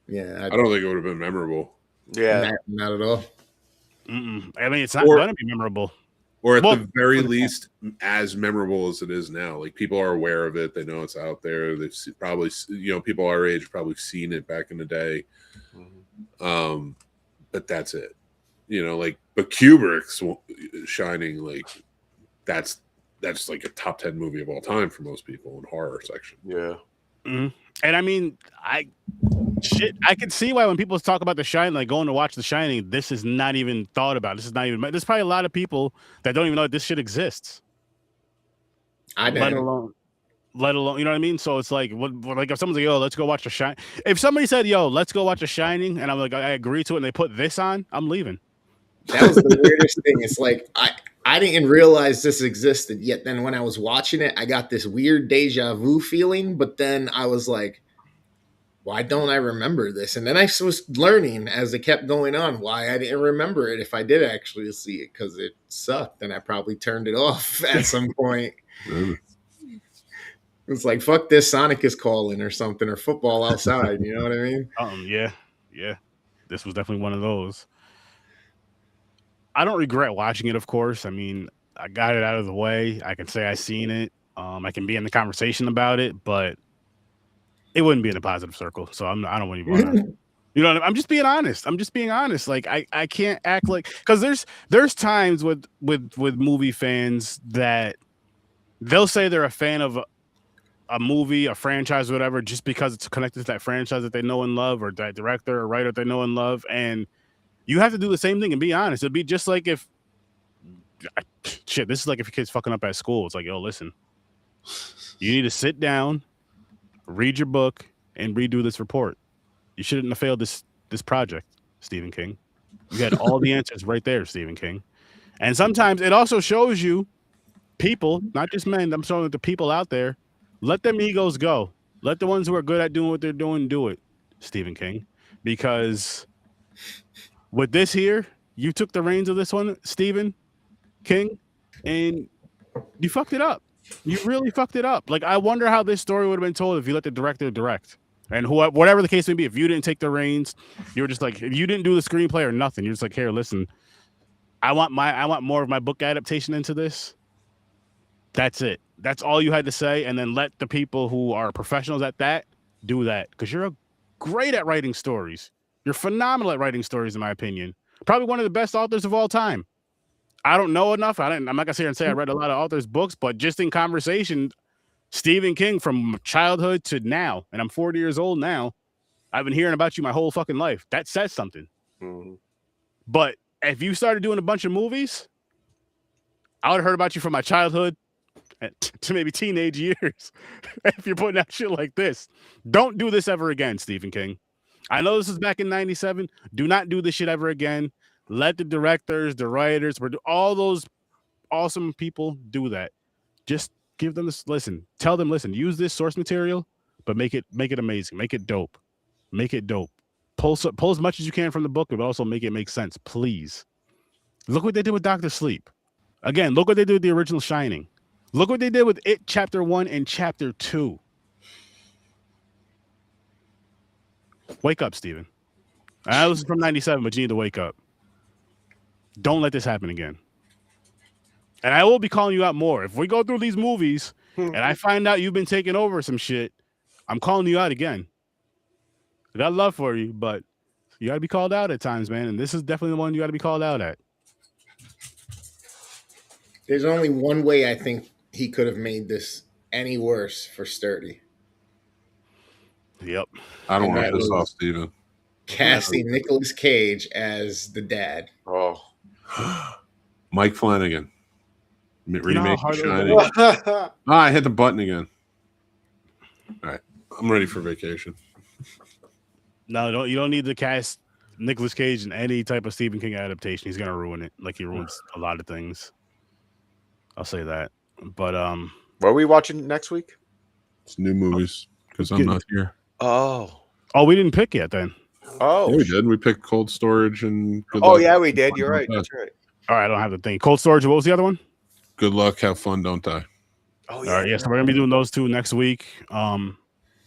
Yeah. I don't think it would have been memorable. Yeah. Not at all. I mean, it's not going to be memorable. Or at the very least, as memorable as it is now. Like, people are aware of it. They know it's out there. They've probably, people our age have probably seen it back in the day. But that's it. But Kubrick's Shining, like, that's like a top 10 movie of all time for most people in horror section. Yeah. And I mean, I can see why when people talk about The Shining, like going to watch The Shining, this is not even thought about. There's probably a lot of people that don't even know that this shit exists. Let alone, you know what I mean? So it's like, like if someone's like, yo, let's go watch The Shining. If somebody said, yo, let's go watch The Shining, and I'm like, I agree to it, and they put this on, I'm leaving. That was the weirdest thing. It's like, I didn't realize this existed yet. Then when I was watching it, I got this weird deja vu feeling, but then I was like, why don't I remember this? And then I was learning as it kept going on why I didn't remember it if I did actually see it, because it sucked and I probably turned it off at some point. It's like, fuck this, Sonic is calling or something, or football outside. You know what I mean? Yeah. This was definitely one of those. I don't regret watching it, of course. I mean, I got it out of the way. I can say I seen it. I can be in the conversation about it, but it wouldn't be in a positive circle. So I don't even want to. You know, I'm just being honest. I'm just being honest. Like I can't act like, because there's times with movie fans that they'll say they're a fan of a movie, a franchise, or whatever, just because it's connected to that franchise that they know and love, or that director or writer they know and love. And you have to do the same thing and be honest. It'd be just like if this is like if your kid's fucking up at school. It's like, yo, listen, you need to sit down, read your book, and redo this report. You shouldn't have failed this project, Stephen King. You had all the answers right there, Stephen King. And sometimes it also shows you people, not just men, I'm showing the people out there, let them egos go. Let the ones who are good at doing what they're doing do it, Stephen King. Because with this here, you took the reins of this one, Stephen King, and you fucked it up. You really fucked it up. Like, I wonder how this story would have been told if you let the director direct. And whatever the case may be, if you didn't take the reins, you were just like, if you didn't do the screenplay or nothing, you're just like, here, listen, I want more of my book adaptation into this. That's it. That's all you had to say. And then let the people who are professionals at that do that. Because you're great at writing stories. You're phenomenal at writing stories, in my opinion. Probably one of the best authors of all time. I don't know enough. I'm not gonna sit here and say I read a lot of authors' books, but just in conversation, Stephen King from childhood to now, and I'm 40 years old now, I've been hearing about you my whole fucking life. That says something. Mm-hmm. But if you started doing a bunch of movies, I would have heard about you from my childhood to maybe teenage years. If you're putting out shit like this, don't do this ever again, Stephen King. I know this is back in 97. Do not do this shit ever again. Let the directors, the writers, all those awesome people do that. Just give them this. Listen, tell them, listen, use this source material, but make it amazing. Make it dope. Make it dope. Pull as much as you can from the book, but also make it make sense, please. Look what they did with Dr. Sleep. Again, look what they did with the original Shining. Look what they did with It Chapter 1 and Chapter 2. Wake up, Steven. I know this is from 97, but you need to wake up. Don't let this happen again. And I will be calling you out more. If we go through these movies and I find out you've been taking over some shit, I'm calling you out again. I got love for you, but you got to be called out at times, man. And this is definitely the one you got to be called out at. There's only one way I think he could have made this any worse for Sturdy. Yep. I don't want to piss off Steven. Casting Nicolas Cage as the dad. Oh. Mike Flanagan. Remake Shining. I hit the button again. All right. I'm ready for vacation. No, you don't need to cast Nicolas Cage in any type of Stephen King adaptation. He's gonna ruin it, like he ruins a lot of things. I'll say that. But what are we watching next week? It's new movies because I'm not here. Oh, we didn't pick yet then. Oh, yeah, we did. We picked Cold Storage and Good Luck. Yeah, we did. You're right. That's right. All right, I don't have the thing. Cold Storage. What was the other one? Good Luck. Have fun. Don't die. Oh yeah. All right. Yes, we're gonna be doing those two next week.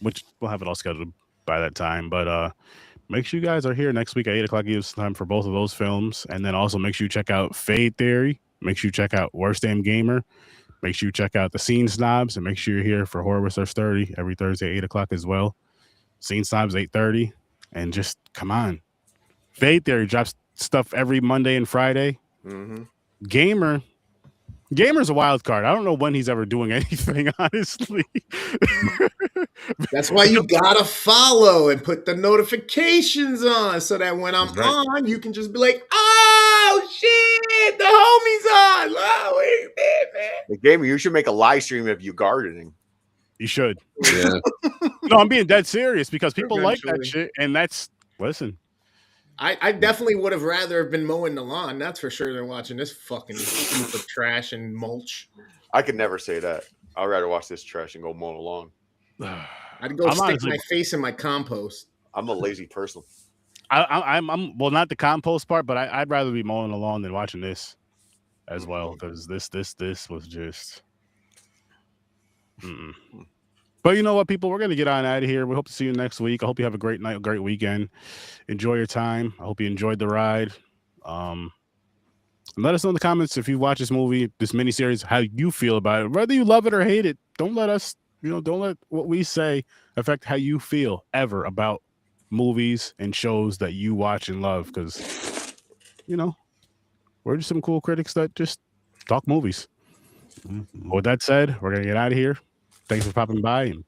Which we'll have it all scheduled by that time. But make sure you guys are here next week at 8:00. Gives time for both of those films, and then also make sure you check out Fade Theory. Make sure you check out Worst Damn Gamer. Make sure you check out the Scene Snobs, and make sure you're here for Horror with Sir Sturdy every Thursday at 8:00 as well. Scene Snobs 8:30, and just come on. Fade Theory drops stuff every Monday and Friday. Mm-hmm. Gamer's a wild card. I don't know when he's ever doing anything, honestly. That's why you gotta follow and put the notifications on so that when I'm on, you can just be like, "Oh shit, the homie's on!" Oh, wait a minute, man. The Gamer, you should make a live stream of you gardening. You should. Yeah. No, I'm being dead serious because people like that shit, and listen. I definitely would have rather have been mowing the lawn, that's for sure, than watching this fucking heap of trash and mulch. I could never say that. I'd rather watch this trash and go mow the lawn. I'd go stick my face in my compost. I'm a lazy person. I'm well, not the compost part, but I'd rather be mowing the lawn than watching this as well, because this was just. Mm-mm. But you know what, people? We're going to get on out of here. We hope to see you next week. I hope you have a great night, great weekend. Enjoy your time. I hope you enjoyed the ride. And let us know in the comments if you watch this movie, this miniseries, how you feel about it. Whether you love it or hate it, don't let us, don't let what we say affect how you feel ever about movies and shows that you watch and love. Because, we're just some cool critics that just talk movies. With that said, we're going to get out of here. Thanks for popping by, and